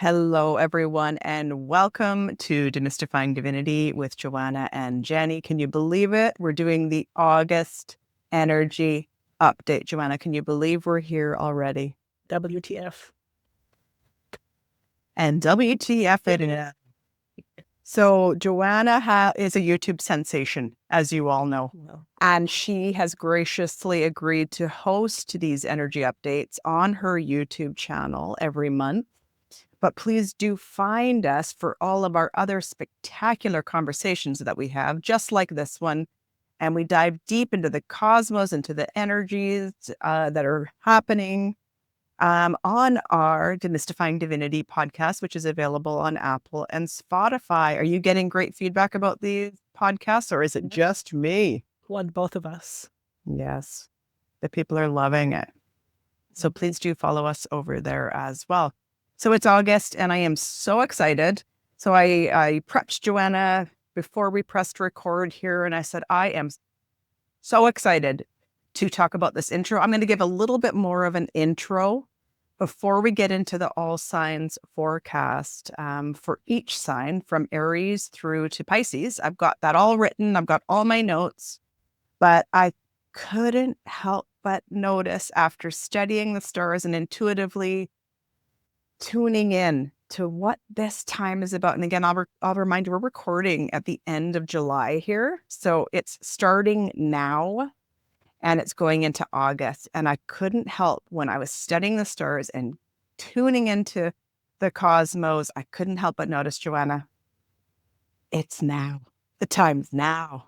Hello, everyone, and welcome to Demystifying Divinity with Joanna and Jenny. Can you believe it? We're doing the August energy update. Joanna, can you believe we're here already? WTF. And WTF it is. So Joanna is a YouTube sensation, as you all know, and she has graciously agreed to host these energy updates on her YouTube channel every month. But please do find us for all of our other spectacular conversations that we have, just like this one. And we dive deep into the cosmos, into the energies that are happening on our Demystifying Divinity podcast, which is available on Apple and Spotify. Are you getting great feedback about these podcasts, or is it just me? Both of us. Yes, the people are loving it. So please do follow us over there as well. So it's August and I am so excited. So I prepped Joanna before we pressed record here and I said, I am so excited to talk about this intro. I'm going to give a little bit more of an intro before we get into the all signs forecast for each sign from Aries through to Pisces. I've got that all written. I've got all my notes, but I couldn't help but notice after studying the stars and intuitively tuning in to what this time is about. And again, I'll remind you, we're recording at the end of July here. So it's starting now and it's going into August. And I couldn't help when I was studying the stars and tuning into the cosmos, I couldn't help but notice, Joanna, it's now. The time's now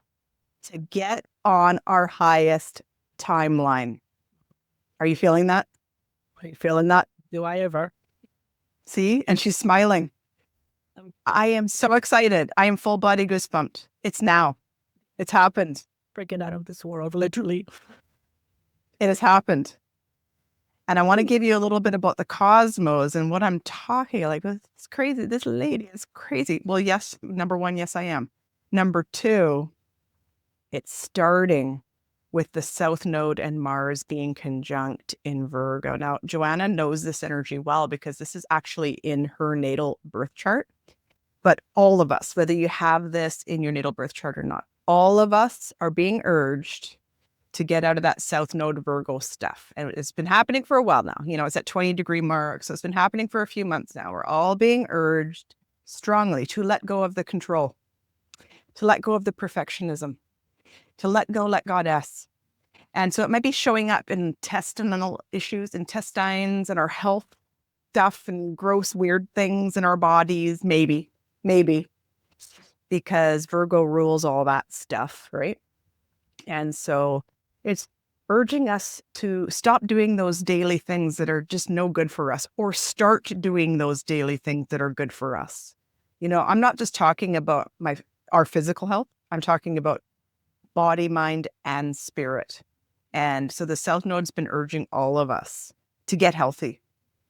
to get on our highest timeline. Are you feeling that? Are you feeling that? Do I ever? See? And she's smiling. I am so excited. I am full body goosebumped. It's now. It's happened. Freaking out of this world, literally. It has happened. And I want to give you a little bit about the cosmos and what I'm talking like. It's crazy. This lady is crazy. Well, yes. Number one, yes, I am. Number two, it's starting with the South Node and Mars being conjunct in Virgo. Now, Joanna knows this energy well because this is actually in her natal birth chart. But all of us, whether you have this in your natal birth chart or not, all of us are being urged to get out of that South Node Virgo stuff. And it's been happening for a while now. You know, it's at 20-degree mark. So it's been happening for a few months now. We're all being urged strongly to let go of the control, to let go of the perfectionism, to let go, let goddess. And so it might be showing up in intestinal issues, intestines, and our health stuff and gross, weird things in our bodies. Maybe, because Virgo rules all that stuff, right? And so it's urging us to stop doing those daily things that are just no good for us, or start doing those daily things that are good for us. You know, I'm not just talking about our physical health. I'm talking about body, mind, and spirit. And so the South Node's been urging all of us to get healthy,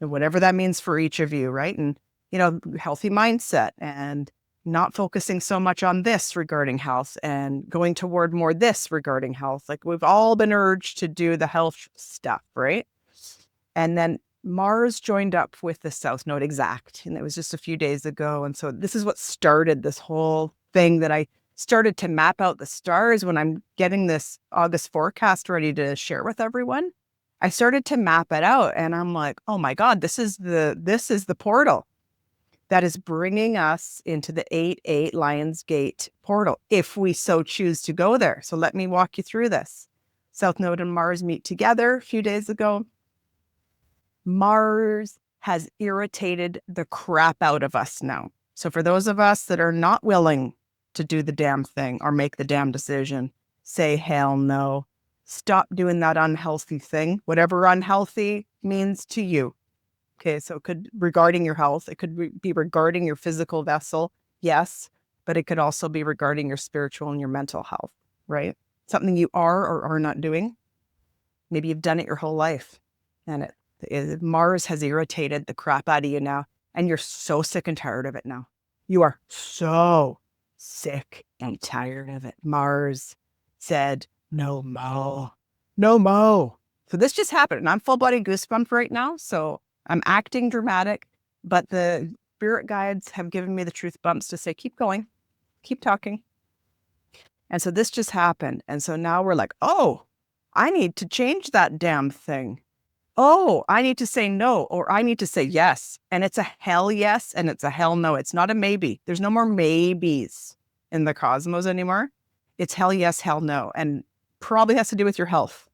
and whatever that means for each of you, right? And, you know, healthy mindset and not focusing so much on this regarding health and going toward more this regarding health. Like we've all been urged to do the health stuff, right? And then Mars joined up with the South Node exact, and it was just a few days ago. And so this is what started this whole thing that I started to map out the stars when I'm getting this August forecast ready to share with everyone. I started to map it out and I'm like, oh my God, this is the portal that is bringing us into the 8-8 Lion's Gate portal, if we so choose to go there. So let me walk you through this. South Node and Mars meet together a few days ago. Mars has irritated the crap out of us now. So for those of us that are not willing to do the damn thing or make the damn decision, say hell no. Stop doing that unhealthy thing, whatever unhealthy means to you. Okay, so it could regarding your health, it could be regarding your physical vessel, yes, but it could also be regarding your spiritual and your mental health, right? Something you are or are not doing. Maybe you've done it your whole life, and Mars has irritated the crap out of you now, and you're so sick and tired of it now. You are so sick and tired of it. Mars said, no mo, no mo. So this just happened and I'm full body goosebump right now. So I'm acting dramatic, but the spirit guides have given me the truth bumps to say, keep going, keep talking. And so this just happened. And so now we're like, oh, I need to change that damn thing. Oh, I need to say no, or I need to say yes. And it's a hell yes, and it's a hell no. It's not a maybe. There's no more maybes in the cosmos anymore. It's hell yes, hell no. And probably has to do with your health.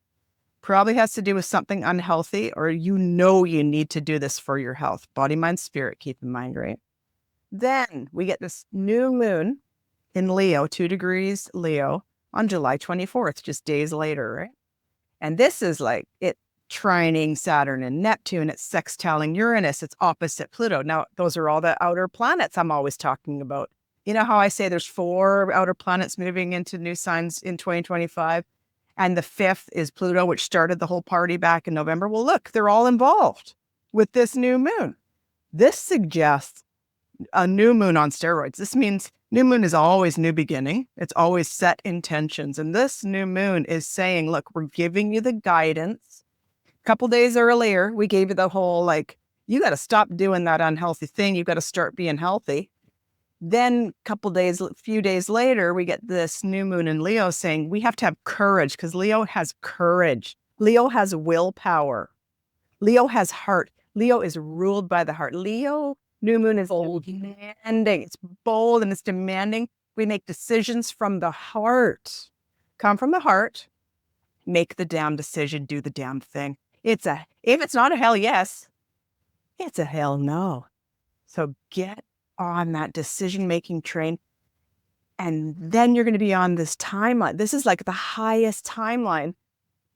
Probably has to do with something unhealthy, or you need to do this for your health. Body, mind, spirit, keep in mind, right? Then we get this new moon in Leo, 2 degrees Leo, on July 24th, just days later, right? And this is like it trining Saturn and Neptune, it's sextiling Uranus, it's opposite Pluto. Now, those are all the outer planets I'm always talking about. You know how I say there's 4 outer planets moving into new signs in 2025? And the 5th is Pluto, which started the whole party back in November. Well, look, they're all involved with this new moon. This suggests a new moon on steroids. This means new moon is always new beginning. It's always set intentions. And this new moon is saying, look, we're giving you the guidance. A couple days earlier, we gave you the whole, like, you got to stop doing that unhealthy thing. You got to start being healthy. Then a few days later, we get this new moon in Leo saying we have to have courage, because Leo has courage. Leo has willpower. Leo has heart. Leo is ruled by the heart. Leo new moon is demanding. It's bold and it's demanding. We make decisions from the heart. Come from the heart. Make the damn decision. Do the damn thing. If it's not a hell yes, it's a hell no. So get on that decision-making train. And then you're going to be on this timeline. This is like the highest timeline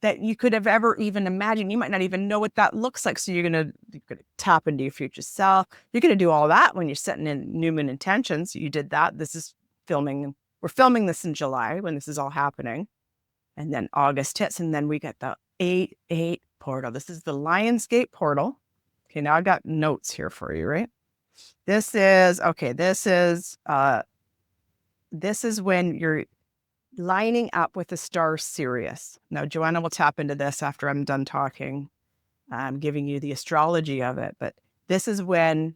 that you could have ever even imagined. You might not even know what that looks like. So you're going to tap into your future self. You're going to do all that when you're setting in new moon intentions. You did that. This is filming. We're filming this in July when this is all happening. And then August hits, and then we get the 8-8 portal. This is the Lionsgate portal. Okay, now I got notes here for you, right? This is when you're lining up with the star Sirius. Now, Joanna will tap into this after I'm done talking. I'm giving you the astrology of it, but this is when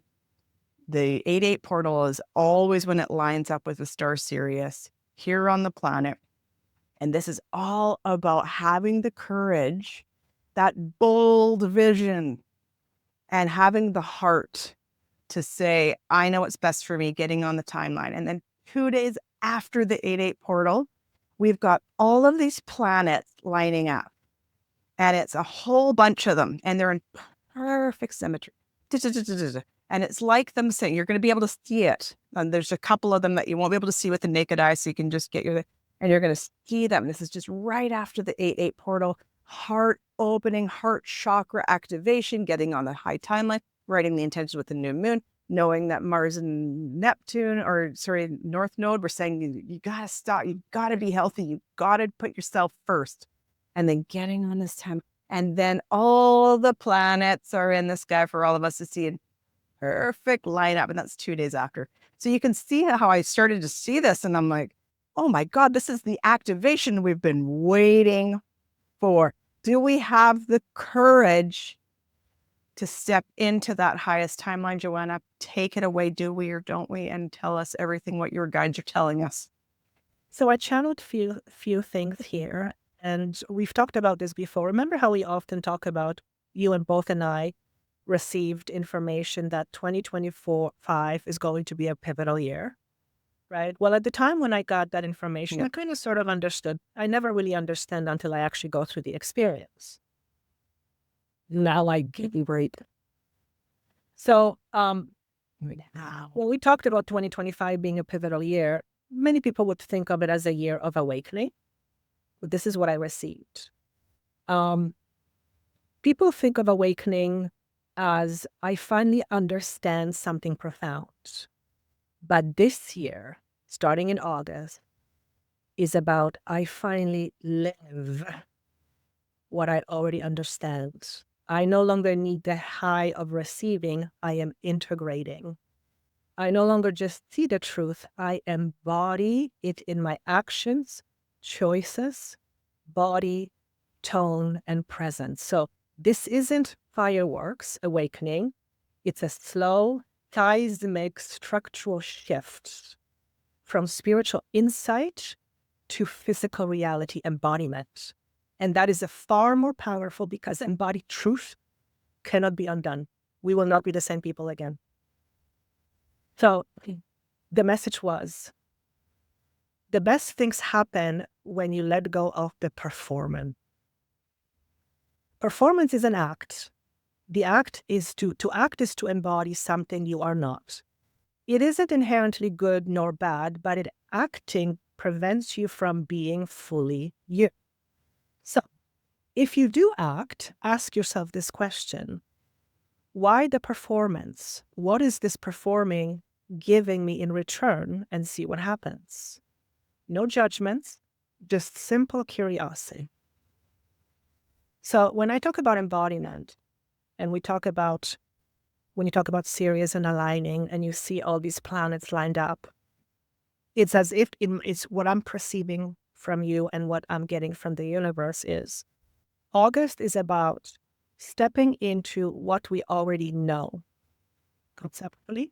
the 8-8 portal is always when it lines up with the star Sirius here on the planet. And this is all about having the courage, that bold vision, and having the heart to say, I know what's best for me, getting on the timeline. And then 2 days after the 8-8 portal, we've got all of these planets lining up. And it's a whole bunch of them. And they're in perfect symmetry. And it's like them saying, you're going to be able to see it. And there's a couple of them that you won't be able to see with the naked eye. So you can just and you're going to see them. This is just right after the 8-8 portal. Heart opening, heart chakra activation, getting on the high timeline, writing the intentions with the new moon, knowing that Mars and North Node, we're saying you got to stop. You got to be healthy. You got to put yourself first. And then getting on this time. And then all the planets are in the sky for all of us to see in perfect lineup. And that's 2 days after. So you can see how I started to see this. And I'm like, oh my God, this is the activation we've been waiting for. Do we have the courage to step into that highest timeline, Joanna? Take it away. Do we or don't we? And tell us everything what your guides are telling us. So I channeled few things here, and we've talked about this before. Remember how we often talk about, you and both and I received information that 2024-5 is going to be a pivotal year, right? Well, at the time when I got that information, I kind of sort of understood. I never really understand until I actually go through the experience. Now I get it right. So when we talked about 2025 being a pivotal year, many people would think of it as a year of awakening. But this is what I received. People think of awakening as I finally understand something profound. But this year, starting in August, is about I finally live what I already understand. I no longer need the high of receiving. I am integrating. I no longer just see the truth. I embody it in my actions, choices, body, tone, and presence. So this isn't fireworks awakening. It's a slow, seismic structural shift from spiritual insight to physical reality embodiment. And that is a far more powerful, because embodied truth cannot be undone. We will not be the same people again. So the message was, the best things happen when you let go of the performance. Performance is an act. The act is to act is to embody something you are not. It isn't inherently good nor bad, but acting prevents you from being fully you. So if you do act, ask yourself this question: why the performance? What is this performing giving me in return? And see what happens. No judgments, just simple curiosity. So when I talk about embodiment, and when you talk about Sirius and aligning, and you see all these planets lined up, it's as if it's what I'm perceiving from you and what I'm getting from the universe is August is about stepping into what we already know conceptually,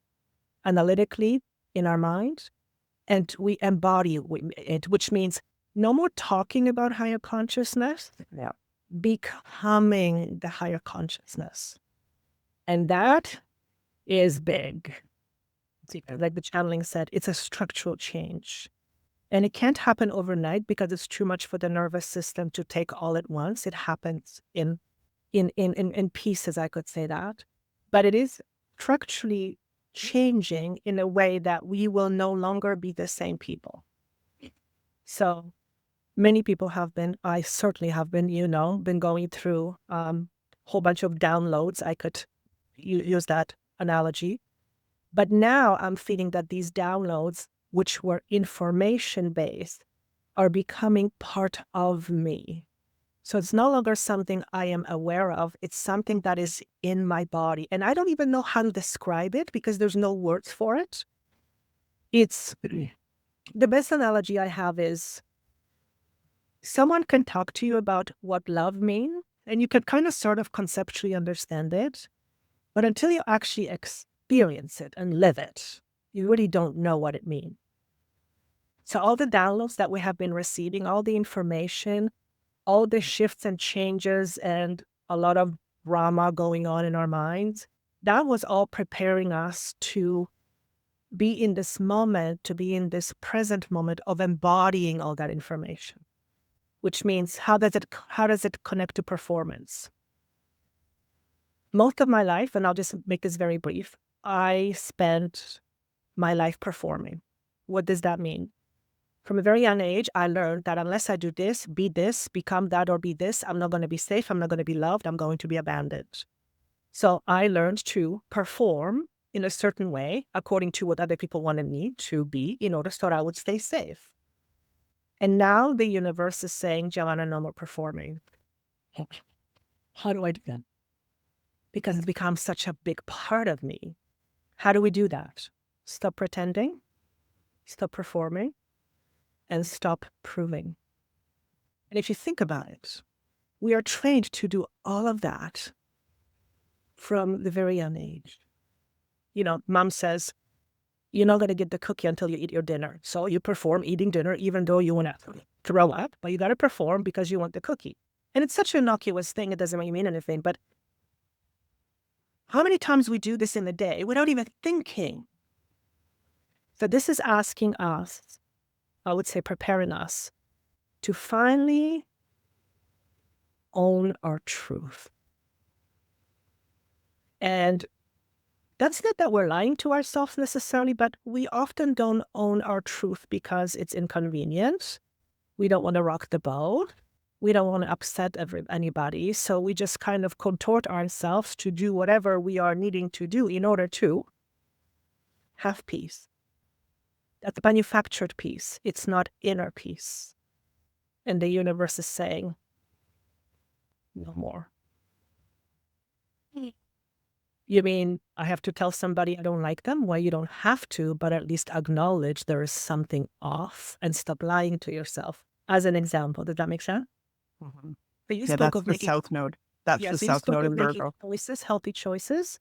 analytically, in our mind, and we embody it, which means no more talking about higher consciousness, becoming the higher consciousness. And that is big. Like the channeling said, it's a structural change. And it can't happen overnight because it's too much for the nervous system to take all at once. It happens in pieces, I could say that. But it is structurally changing in a way that we will no longer be the same people. So many people have been, I certainly have been, been going through a whole bunch of downloads. I could use that analogy. But now I'm feeling that these downloads, which were information-based, are becoming part of me. So it's no longer something I am aware of. It's something that is in my body. And I don't even know how to describe it because there's no words for it. It's the best analogy I have is someone can talk to you about what love means, and you can kind of sort of conceptually understand it. But until you actually experience it and live it, you really don't know what it means. So all the downloads that we have been receiving, all the information, all the shifts and changes and a lot of drama going on in our minds, that was all preparing us to be in this moment, to be in this present moment of embodying all that information, which means how does it connect to performance? Most of my life, and I'll just make this very brief, I spent my life performing. What does that mean? From a very young age, I learned that unless I do this, be this, become that, or be this, I'm not going to be safe, I'm not going to be loved, I'm going to be abandoned. So I learned to perform in a certain way according to what other people wanted me to be in order so that I would stay safe. And now the universe is saying, Joanna, no more performing. How do I do that? Because it's become such a big part of me. How do we do that? Stop pretending, stop performing, and stop proving. And if you think about it, we are trained to do all of that from the very young age. Mom says, you're not going to get the cookie until you eat your dinner. So you perform eating dinner even though you want to throw up, but you got to perform because you want the cookie. And it's such an innocuous thing, it doesn't really mean anything, but how many times we do this in a day without even thinking? So this is asking us, I would say preparing us to finally own our truth. And that's not that we're lying to ourselves necessarily, but we often don't own our truth because it's inconvenient. We don't want to rock the boat. We don't want to upset anybody. So we just kind of contort ourselves to do whatever we are needing to do in order to have peace. That's manufactured peace. It's not inner peace. And the universe is saying, no more. You mean I have to tell somebody I don't like them? Well, you don't have to, but at least acknowledge there is something off and stop lying to yourself. As an example, does that make sense? Mm-hmm. But you Yeah, spoke that's of the making, South Node. That's the South Node in Virgo. choices, healthy choices.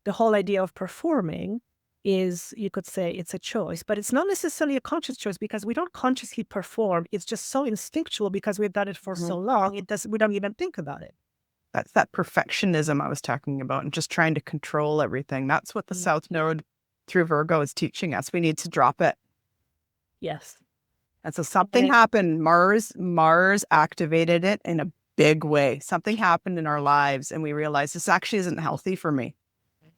the whole idea of performing is, you could say it's a choice, but it's not necessarily a conscious choice because we don't consciously perform. It's just so instinctual because we've done it for so long. We don't even think about it. That's that perfectionism I was talking about and just trying to control everything. That's what the South Node through Virgo is teaching us. We need to drop it. Yes. And so something happened. Mars activated it in a big way. Something happened in our lives and we realized this actually isn't healthy for me.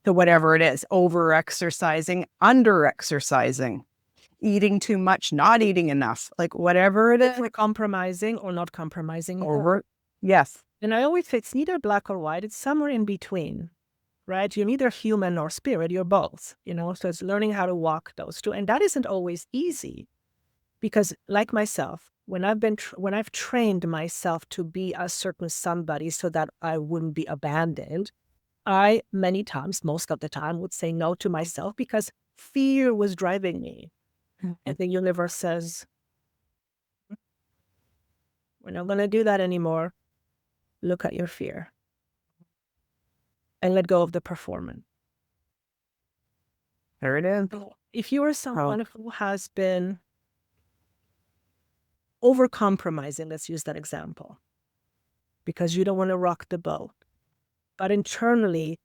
So whatever it is, over-exercising, under-exercising, eating too much, not eating enough, like whatever it is. We're compromising or not compromising. Yes. And I always say it's neither black or white. It's somewhere in between, right? You're neither human nor spirit. You're both, so it's learning how to walk those two. And that isn't always easy because like myself, when I've trained myself to be a certain somebody so that I wouldn't be abandoned, I many times, most of the time, would say no to myself because fear was driving me. And the universe says, we're not going to do that anymore. Look at your fear and let go of the performance. There it is. If you are someone who has been over-compromising, let's use that example, because you don't want to rock the boat, but internally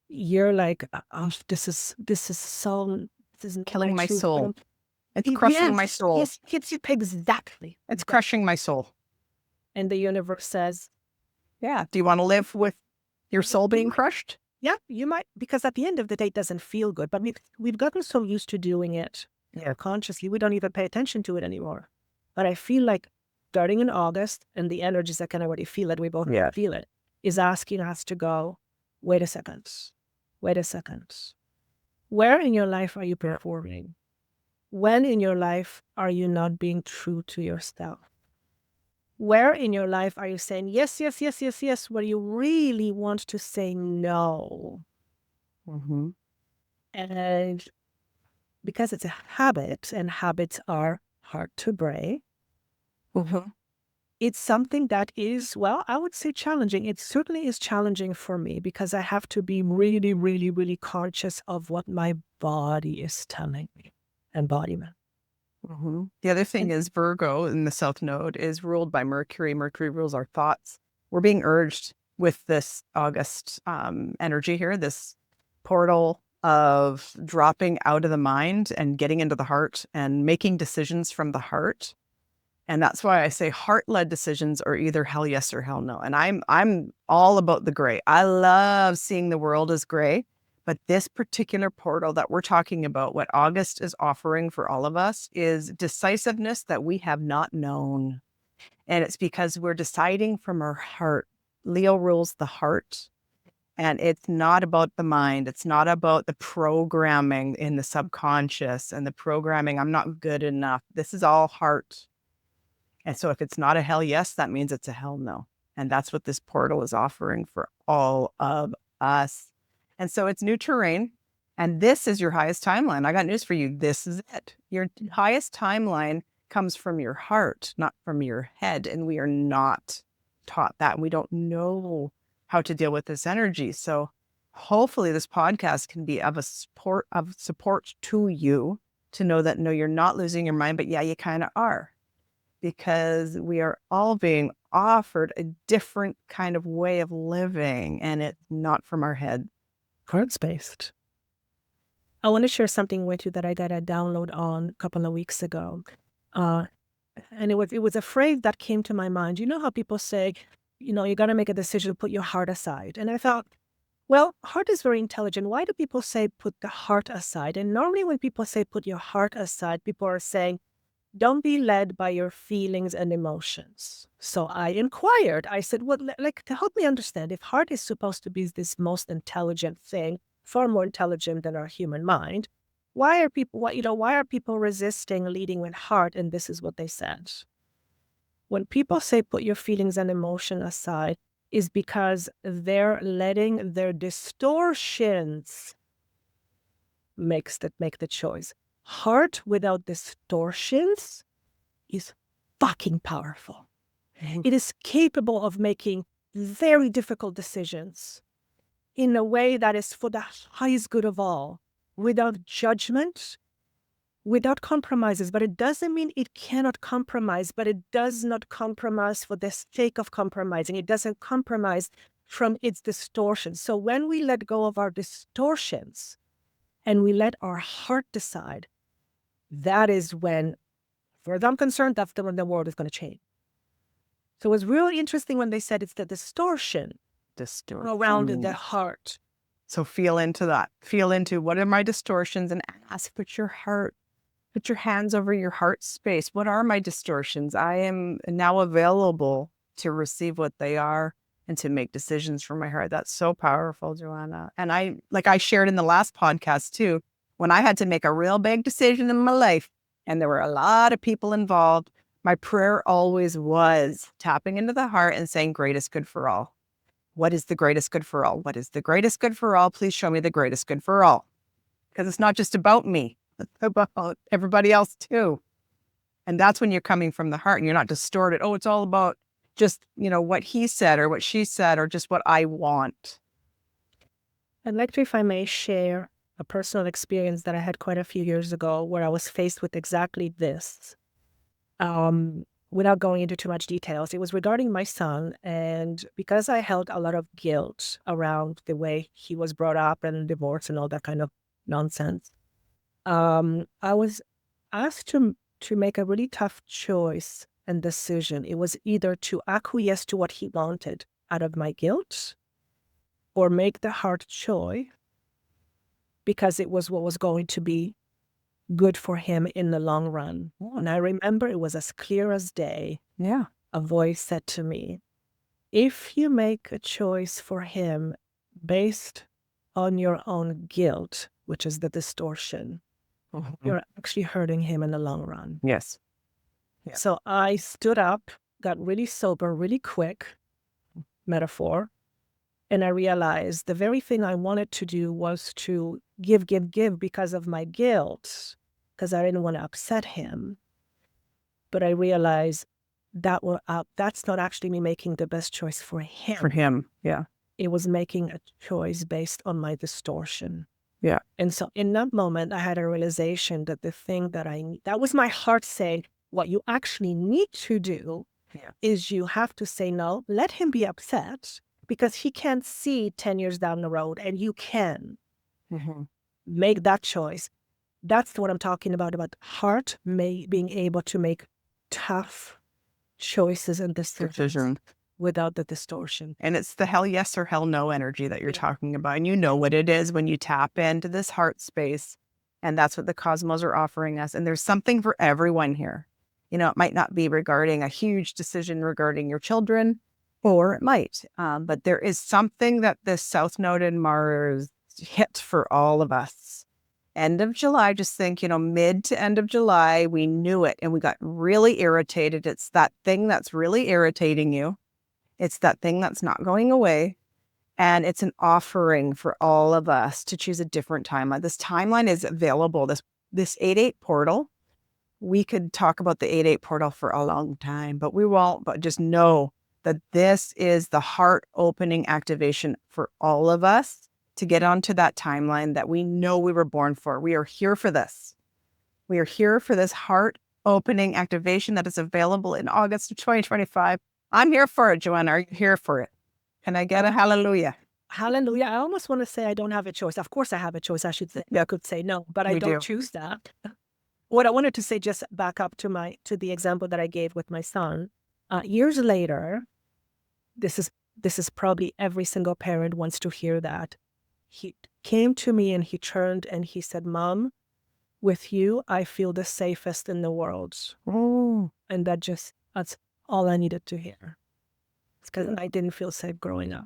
you're like, oh, this is killing my soul. It's crushing my soul. Yes, exactly. It's crushing my soul. And the universe says, yeah, do you want to live with your soul being crushed? Yeah, you might, because at the end of the day, it doesn't feel good. But we've gotten so used to doing it consciously, we don't even pay attention to it anymore. But I feel like starting in August, and the energies, I can already feel it, we both feel it, is asking us to go, wait a second. Where in your life are you performing? When in your life are you not being true to yourself? Where in your life are you saying yes, where you really want to say no? And because it's a habit, and habits are hard to break, it's something that is, well, I would say challenging. It certainly is challenging for me because I have to be really, really, really conscious of what my body is telling me. Embodiment. The other thing is Virgo in the South Node is ruled by Mercury. Mercury rules our thoughts. We're being urged with this August energy here, this portal of dropping out of the mind and getting into the heart and making decisions from the heart. And that's why I say heart-led decisions are either hell yes or hell no. And I'm all about the gray. I love seeing the world as gray. But this particular portal that we're talking about, what August is offering for all of us, is decisiveness that we have not known. And it's because we're deciding from our heart. Leo rules the heart. And it's not about the mind. It's not about the programming in the subconscious and the programming, I'm not good enough. This is all heart. And so if it's not a hell yes, that means it's a hell no. And that's what this portal is offering for all of us. And so it's new terrain. And this is your highest timeline. I got news for you. This is it. Your highest timeline comes from your heart, not from your head. And we are not taught that. We don't know how to deal with this energy. So hopefully this podcast can be of support to you to know that, no, you're not losing your mind, but yeah, you kind of are. Because we are all being offered a different kind of way of living, and it's not from our head. Heart-based. I want to share something with you that I got a download on a couple of weeks ago. And it was a phrase that came to my mind. You know how people say, you got to make a decision, put your heart aside. And I thought, well, heart is very intelligent. Why do people say put the heart aside? And normally when people say put your heart aside, people are saying, don't be led by your feelings and emotions. So I inquired. I said, well, to help me understand, if heart is supposed to be this most intelligent thing, far more intelligent than our human mind, why are people resisting leading with heart? And this is what they said. When people say put your feelings and emotion aside, is because they're letting their distortions make the choice. Heart without distortions is fucking powerful. It is capable of making very difficult decisions in a way that is for the highest good of all, without judgment, without compromises. But it doesn't mean it cannot compromise, but it does not compromise for the sake of compromising. It doesn't compromise from its distortions. So when we let go of our distortions and we let our heart decide, that is when, as far as I'm concerned, that's when the world is going to change. So it was really interesting when they said it's the distortion around the heart. So feel into that. Feel into what are my distortions and ask, put your hands over your heart space. What are my distortions? I am now available to receive what they are and to make decisions from my heart. That's so powerful, Joanna. And I shared in the last podcast too, when I had to make a real big decision in my life and there were a lot of people involved, my prayer always was tapping into the heart and saying, greatest good for all. What is the greatest good for all? What is the greatest good for all? Please show me the greatest good for all. Because it's not just about me, it's about everybody else too. And that's when you're coming from the heart and you're not distorted. Oh, it's all about just, what he said or what she said or just what I want. I'd like to, if I may, share a personal experience that I had quite a few years ago where I was faced with exactly this. Without going into too much details, it was regarding my son. And because I held a lot of guilt around the way he was brought up and divorce and all that kind of nonsense, I was asked to make a really tough choice and decision. It was either to acquiesce to what he wanted out of my guilt or make the hard choice because it was what was going to be good for him in the long run. And I remember it was as clear as day. Yeah. A voice said to me, if you make a choice for him based on your own guilt, which is the distortion, you're actually hurting him in the long run. Yes. Yeah. So I stood up, got really sober, really quick, metaphor, and I realized the very thing I wanted to do was to give because of my guilt, because I didn't want to upset him. But I realized that's not actually me making the best choice for him. For him, yeah. It was making a choice based on my distortion. Yeah. And so in that moment, I had a realization that the thing that was my heart saying, what you actually need to do is you have to say no, let him be upset, because he can't see 10 years down the road, and you can make that choice. That's what I'm talking about heart being able to make tough choices and decisions without the distortion. And it's the hell yes or hell no energy that you're talking about. And you know what it is when you tap into this heart space. And that's what the cosmos are offering us. And there's something for everyone here. It might not be regarding a huge decision regarding your children, or it might. But there is something that this South Node in Mars hit for all of us. End of July, just think, mid to end of July, we knew it and we got really irritated. It's that thing that's really irritating you. It's that thing that's not going away. And it's an offering for all of us to choose a different timeline. This timeline is available. This 8-8 portal, we could talk about the 8-8 portal for a long time, but we won't. But just know that this is the heart opening activation for all of us to get onto that timeline that we know we were born for. We are here for this. We are here for this heart opening activation that is available in August of 2025. I'm here for it, Joanna. Are you here for it? Can I get a hallelujah? Hallelujah. I almost want to say I don't have a choice. Of course I have a choice. I could say no, but I don't choose that. What I wanted to say, just back up to the example that I gave with my son. Years later, this is probably every single parent wants to hear that. He came to me and he turned and he said, Mom, with you, I feel the safest in the world. Oh. And that's all I needed to hear. It's because I didn't feel safe growing up.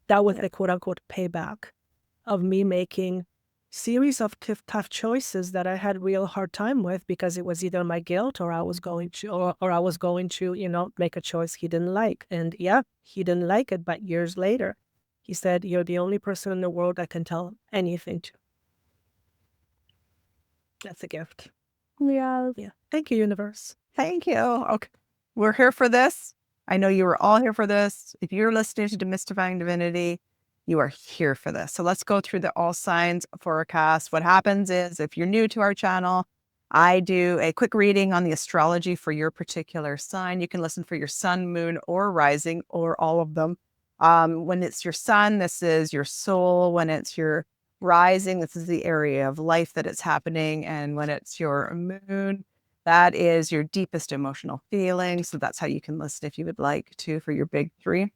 That was the quote unquote payback of me making series of tough choices that I had real hard time with, because it was either my guilt or I was going to, make a choice he didn't like. And he didn't like it, but years later, he said, you're the only person in the world I can tell anything to. That's a gift. Yeah. Thank you, universe. Thank you. Okay. We're here for this. I know you were all here for this. If you're listening to Demystifying Divinity, You are here for this. So let's go through the all signs forecast. What happens is, if you're new to our channel, I do a quick reading on the astrology for your particular sign. You can listen for your sun, moon, or rising, or all of them. When it's your sun, this is your soul. When it's your rising, this is the area of life that it's happening. And when it's your moon, that is your deepest emotional feelings. So that's how you can listen if you would like to for your big three.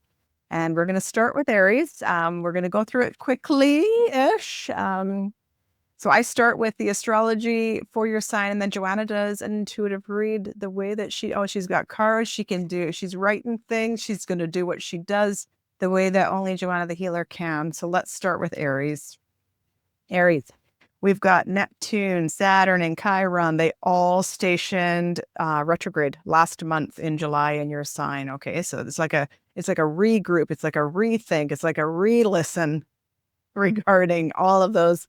And we're going to start with Aries. We're going to go through it quickly-ish. So I start with the astrology for your sign, and then Joanna does an intuitive read the way that she's got cards. She's writing things. She's going to do what she does the way that only Joanna the healer can. So let's start with Aries. Aries, we've got Neptune, Saturn, and Chiron. They all stationed retrograde last month in July in your sign. Okay, so it's like a regroup. It's like a rethink. It's like a re-listen regarding all of those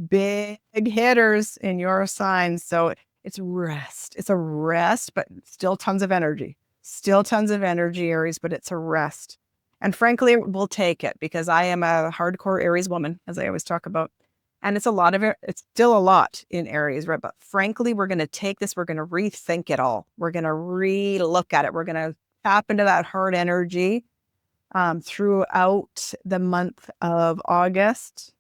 big hitters in your sign. So it's rest. It's a rest, but still tons of energy. Still tons of energy, Aries, but it's a rest. And frankly, we'll take it because I am a hardcore Aries woman, as I always talk about. And it's a lot of it. It's still a lot in Aries, right? But frankly, we're going to take this. We're going to rethink it all. We're going to re-look at it. We're going to tap into that hard energy throughout the month of August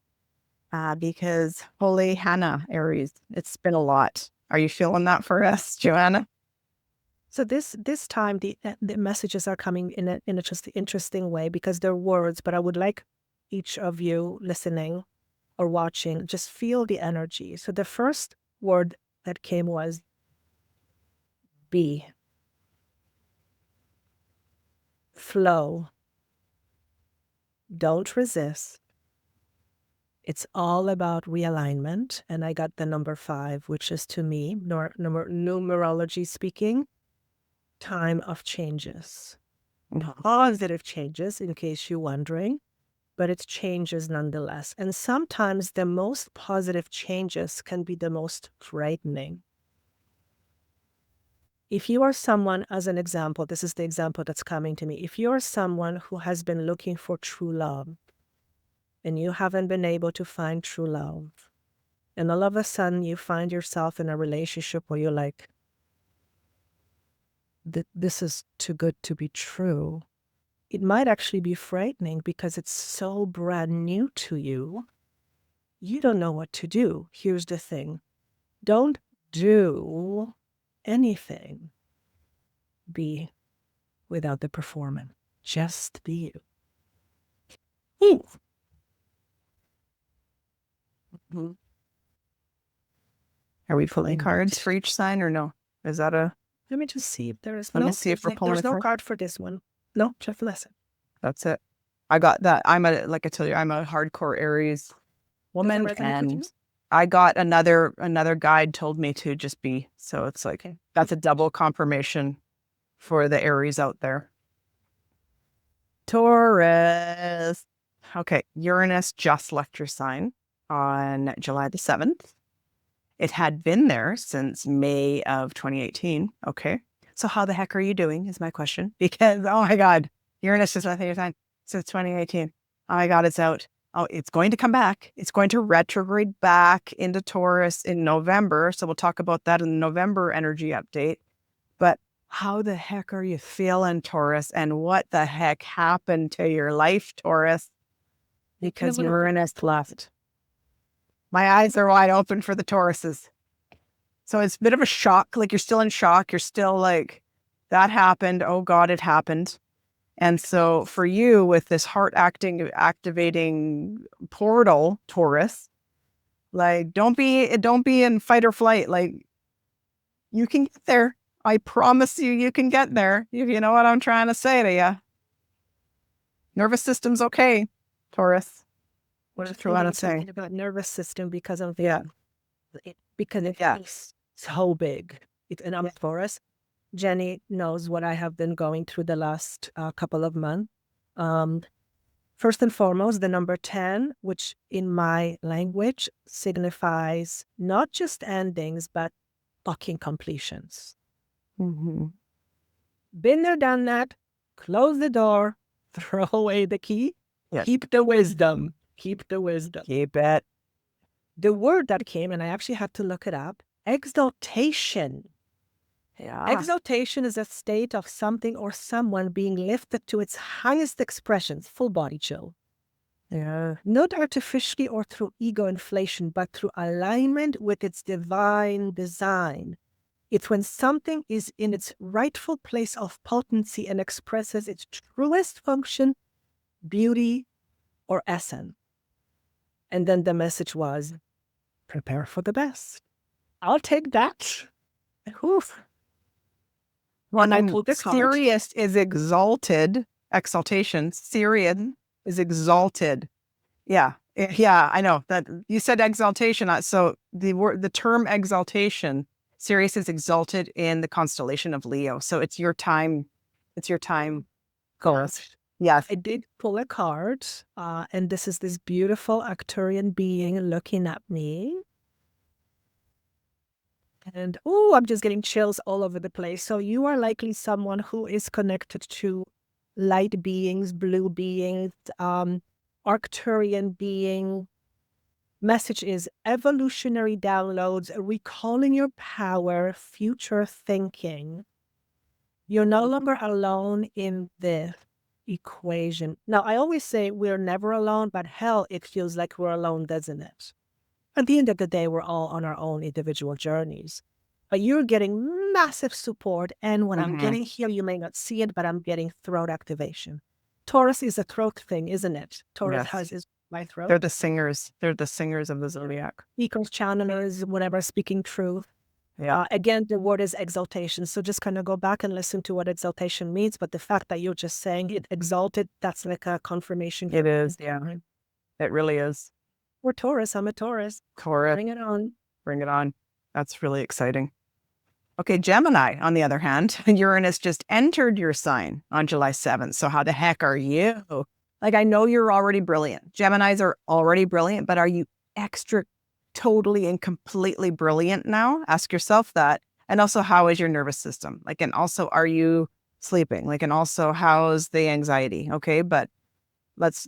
because holy Hannah, Aries, it's been a lot. Are you feeling that for us, Joanna? So this time the messages are coming in a just interesting way because they're words, but I would like each of you listening or watching, just feel the energy. So the first word that came was be. Flow. Don't resist. It's all about realignment. And I got the number 5, which is to me, numerology speaking, time of changes. Positive changes, in case you're wondering. But it's changes nonetheless. And sometimes the most positive changes can be the most frightening. If you are someone, as an example, this is the example that's coming to me. If you are someone who has been looking for true love and you haven't been able to find true love, and all of a sudden you find yourself in a relationship where you're like, this is too good to be true. It might actually be frightening because it's so brand new to you. You don't know what to do. Here's the thing. Don't do anything. Be without the performance. Just be you. Mm-hmm. Are we pulling cards for each sign or no? Is that a... Let me just see if there is Let me see if we're pulling there's no card for this one. No, just listen. That's it. I got that. Like I tell you, I'm a hardcore Aries woman, and I got another guide told me to just be. So it's like, okay, that's a double confirmation for the Aries out there. Taurus. Okay, Uranus just left your sign on July the 7th. It had been there since May of 2018. Okay. So how the heck are you doing is my question. Because, oh my God, Uranus just left your sign since 2018. Oh my God, it's out. Oh, it's going to come back. It's going to retrograde back into Taurus in November. So we'll talk about that in the November energy update. But how the heck are you feeling, Taurus? And what the heck happened to your life, Taurus? Because Uranus left. My eyes are wide open for the Tauruses. So it's a bit of a shock. Like, you're still in shock. You're still like, that happened. Oh God, it happened. And so for you, with this heart activating portal, Taurus, like, don't be in fight or flight. Like, you can get there. I promise you can get there. If you know what I'm trying to say to you. Nervous system's okay, Taurus. What is Joanna saying about nervous system because of because it is so big. And I'm Taurus. Jenny knows what I have been going through the last couple of months. First and foremost, the number 10, which in my language signifies not just endings, but fucking completions. Mm-hmm. Been there, done that. Close the door, throw away the key, Yes. Keep the wisdom. Keep the wisdom. Keep it. The word that came, and I actually had to look it up, exaltation. Yeah. Exaltation is a state of something or someone being lifted to its highest expressions, full body chill. Yeah. Not artificially or through ego inflation, but through alignment with its divine design. It's when something is in its rightful place of potency and expresses its truest function, beauty, or essence. And then the message was, prepare for the best. I'll take that. Oof. When I I'm pulled the card. Sirius is exalted, exaltation. Sirius is exalted. Yeah. Yeah, I know that you said exaltation. So the term exaltation, Sirius is exalted in the constellation of Leo. So it's your time. It's your time. Goals. Yes. I did pull a card, and this is this beautiful Arcturian being looking at me. And, oh, I'm just getting chills all over the place. So you are likely someone who is connected to light beings, blue beings, Arcturian being. Message is evolutionary downloads, recalling your power, future thinking. You're no longer alone in this equation. Now, I always say we're never alone, but hell, it feels like we're alone, doesn't it? At the end of the day, we're all on our own individual journeys. But you're getting massive support. And when I'm getting here, you may not see it, but I'm getting throat activation. Taurus is a throat thing, isn't it? Taurus is my throat. They're the singers. They're the singers of the zodiac. Speakers, channelers, whatever, speaking truth. Yeah. Again, the word is exaltation. So just kind of go back and listen to what exaltation means. But the fact that you're just saying it exalted, that's like a confirmation. It is. Yeah. It really is. We're Taurus. I'm a Taurus. Taurus. Bring it on. Bring it on. That's really exciting. Okay, Gemini, on the other hand, Uranus just entered your sign on July 7th. So how the heck are you? Like, I know you're already brilliant. Geminis are already brilliant, but are you extra totally and completely brilliant now? Ask yourself that. And also, how is your nervous system? Like, and also, are you sleeping? Like, and also, how's the anxiety? Okay, but let's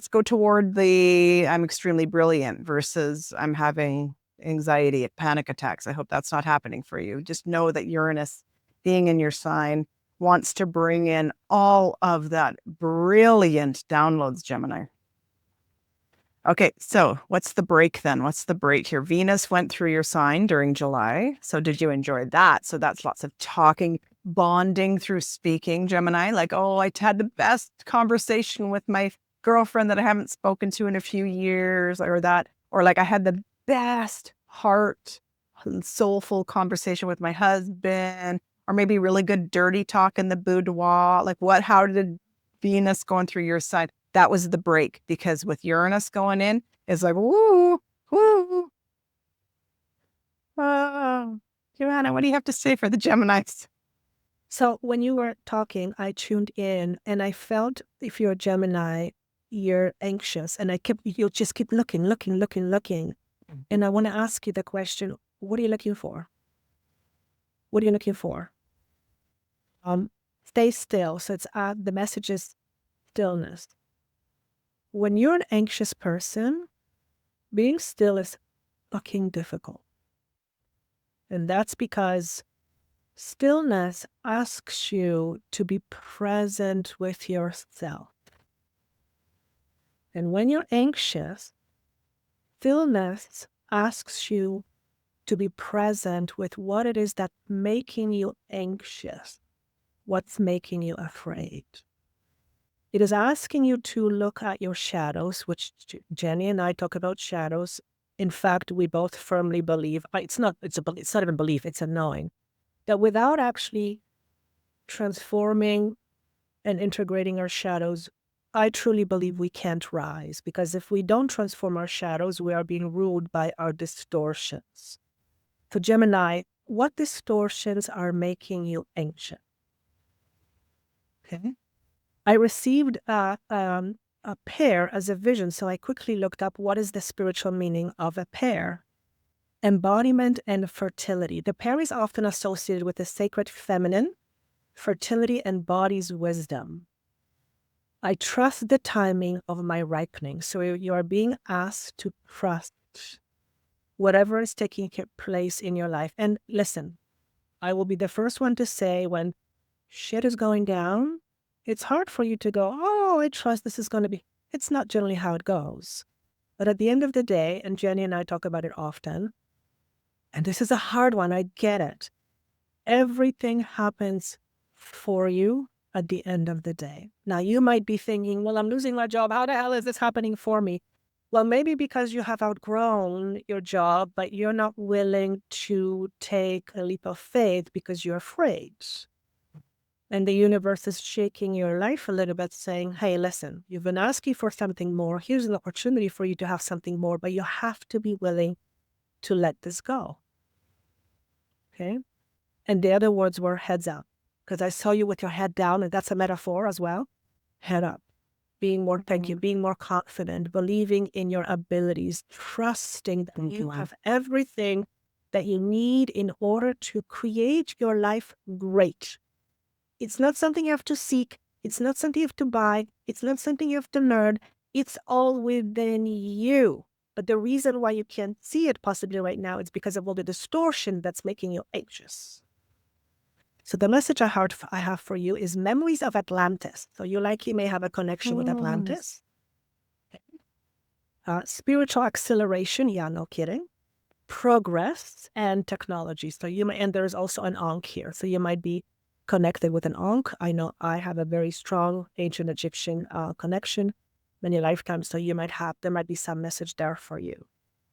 go toward the I'm extremely brilliant versus I'm having anxiety, panic attacks. I hope that's not happening for you. Just know that Uranus being in your sign wants to bring in all of that brilliant downloads, Gemini. Okay, so what's the break then? What's the break here? Venus went through your sign during July. So did you enjoy that? So that's lots of talking, bonding through speaking, Gemini. Like, oh, I had the best conversation with my girlfriend that I haven't spoken to in a few years, or that, or like I had the best heart, soulful conversation with my husband, or maybe really good dirty talk in the boudoir. Like how did Venus going through your sign? That was the break, because with Uranus going in, it's like, woo, woo. Joanna, what do you have to say for the Geminis? So when you were talking, I tuned in and I felt if you're a Gemini, you're anxious. And you'll just keep looking. And I want to ask you the question, what are you looking for? What are you looking for? Stay still. So it's the message is stillness. When you're an anxious person, being still is fucking difficult. And that's because stillness asks you to be present with yourself. And when you're anxious, stillness asks you to be present with what it is that's making you anxious, what's making you afraid. It is asking you to look at your shadows, which Jenny and I talk about shadows. In fact, we both firmly believe, it's not even belief, it's a knowing, that without actually transforming and integrating our shadows, I truly believe we can't rise. Because if we don't transform our shadows, we are being ruled by our distortions. So Gemini, what distortions are making you anxious? Okay. I received a pair as a vision, so I quickly looked up what is the spiritual meaning of a pair. Embodiment and fertility. The pair is often associated with the sacred feminine. Fertility embodies wisdom. I trust the timing of my ripening. So you are being asked to trust whatever is taking place in your life. And listen, I will be the first one to say when shit is going down, it's hard for you to go, oh, I trust this is going to be. It's not generally how it goes. But at the end of the day, and Jenny and I talk about it often, and this is a hard one, I get it. Everything happens for you at the end of the day. Now, you might be thinking, well, I'm losing my job. How the hell is this happening for me? Well, maybe because you have outgrown your job, but you're not willing to take a leap of faith because you're afraid. And the universe is shaking your life a little bit, saying, hey, listen, you've been asking for something more. Here's an opportunity for you to have something more, but you have to be willing to let this go. Okay? And the other words were heads up, because I saw you with your head down, and that's a metaphor as well. Head up, being more, thank you, being more confident, believing in your abilities, trusting that you have everything that you need in order to create your life great. It's not something you have to seek. It's not something you have to buy. It's not something you have to learn. It's all within you. But the reason why you can't see it possibly right now is because of all the distortion that's making you anxious. So the message I have for you is memories of Atlantis. So you likely may have a connection with Atlantis. Spiritual acceleration, yeah, no kidding. Progress and technology. So you might, and there's also an Ankh here. So you might be connected with an Ankh. I know I have a very strong ancient Egyptian connection many lifetimes. So there might be some message there for you.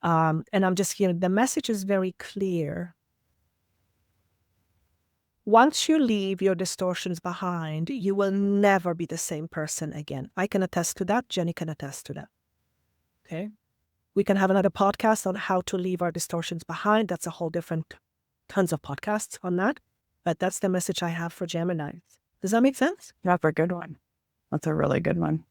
And I'm just here. The message is very clear. Once you leave your distortions behind, you will never be the same person again. I can attest to that. Jenny can attest to that. Okay. We can have another podcast on how to leave our distortions behind. That's a whole different, tons of podcasts on that. But that's the message I have for Gemini. Does that make sense? That's a good one. That's a really good one.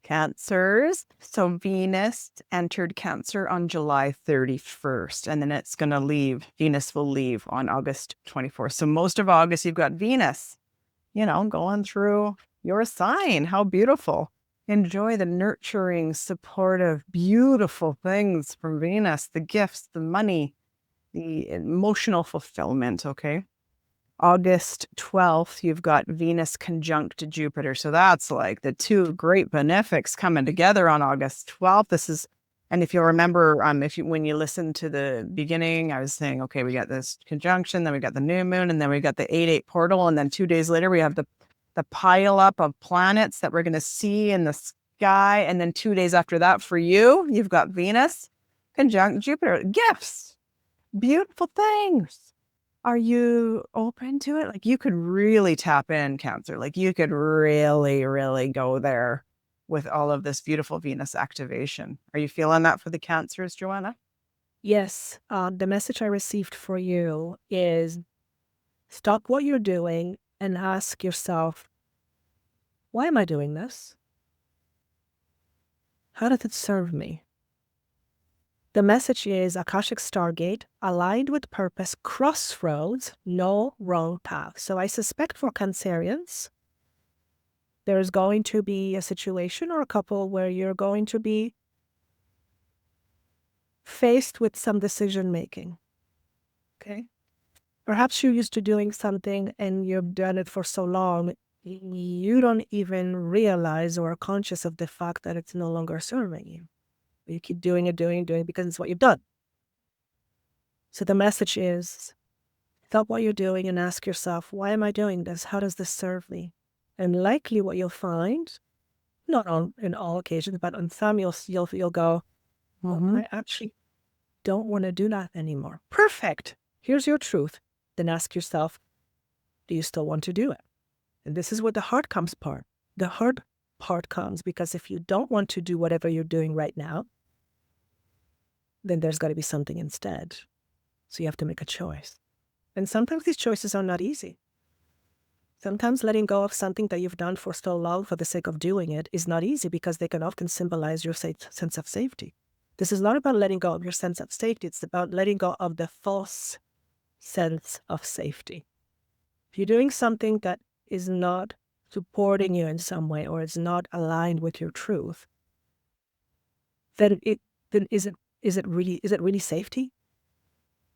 Cancers. So Venus entered Cancer on July 31st, and then it's going to leave. Venus will leave on August 24th. So most of August, you've got Venus, going through your sign. How beautiful. Enjoy the nurturing, supportive, beautiful things from Venus, the gifts, the money, the emotional fulfillment, okay? August 12th, you've got Venus conjunct Jupiter. So that's like the two great benefics coming together on August 12th. And if you'll remember, when you listen to the beginning, I was saying, okay, we got this conjunction, then we got the new moon, and then we got the 8-8 portal. And then 2 days later, we have the pile up of planets that we're going to see in the sky. And then 2 days after that, for you, you've got Venus conjunct Jupiter. Gifts, beautiful things. Are you open to it? Like, you could really tap in, Cancer. Like, you could really, really go there with all of this beautiful Venus activation. Are you feeling that for the Cancers, Joanna? Yes. The message I received for you is stop what you're doing and ask yourself, why am I doing this? How does it serve me? The message is Akashic Stargate, aligned with purpose, crossroads, no wrong path. So I suspect for Cancerians, there's going to be a situation or a couple where you're going to be faced with some decision making. Okay? Perhaps you're used to doing something and you've done it for so long, you don't even realize or are conscious of the fact that it's no longer serving you. You keep doing it because it's what you've done. So the message is, stop what you're doing and ask yourself, why am I doing this? How does this serve me? And likely what you'll find, not in all occasions, but on some you'll go, I actually don't want to do that anymore. Perfect. Here's your truth. Then ask yourself, do you still want to do it? And this is where the hard comes part. The hard part comes because if you don't want to do whatever you're doing right now, then there's got to be something instead. So you have to make a choice. And sometimes these choices are not easy. Sometimes letting go of something that you've done for so long for the sake of doing it is not easy because they can often symbolize your sense of safety. This is not about letting go of your sense of safety. It's about letting go of the false sense of safety. If you're doing something that is not supporting you in some way, or it's not aligned with your truth, then is it really safety?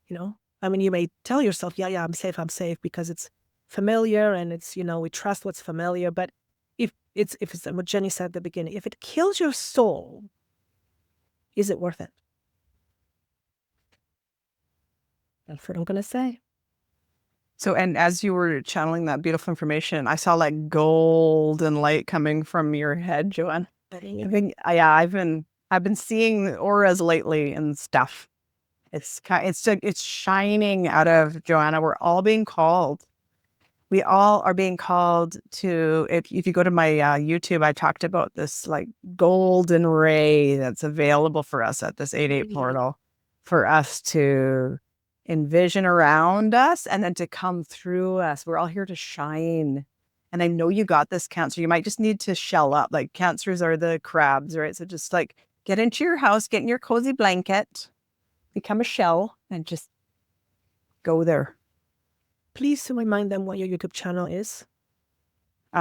You know, I mean, you may tell yourself, yeah, I'm safe because it's familiar and it's, we trust what's familiar. But if it's what Jenny said at the beginning, if it kills your soul, is it worth it? That's what I'm going to say. So, and as you were channeling that beautiful information, I saw like golden light coming from your head, Joanne. I think, yeah, I've been seeing auras lately and stuff. It's shining out of Joanna. We're all being called. We all are being called to, if you go to my YouTube, I talked about this like golden ray that's available for us at this 8-8 portal for us to envision around us and then to come through us. We're all here to shine. And I know you got this, Cancer. You might just need to shell up. Like Cancers are the crabs, right? So just like get into your house, get in your cozy blanket, become a shell, and just go there. Please remind them what your YouTube channel is.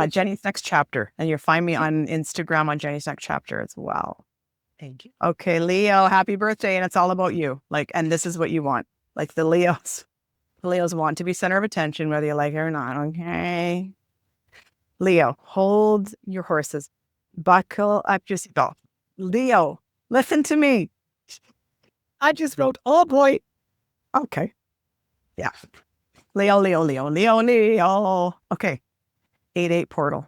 Jenny's Next Chapter. And you'll find me on Instagram on Jenny's Next Chapter as well. Thank you. Okay, Leo, happy birthday. And it's all about you. Like, and this is what you want. Like the Leos want to be center of attention, whether you like it or not. Okay. Leo, hold your horses. Buckle up your seatbelt. Leo, listen to me. I just wrote, oh boy. Okay. Yeah. Leo. Okay. 8-8 portal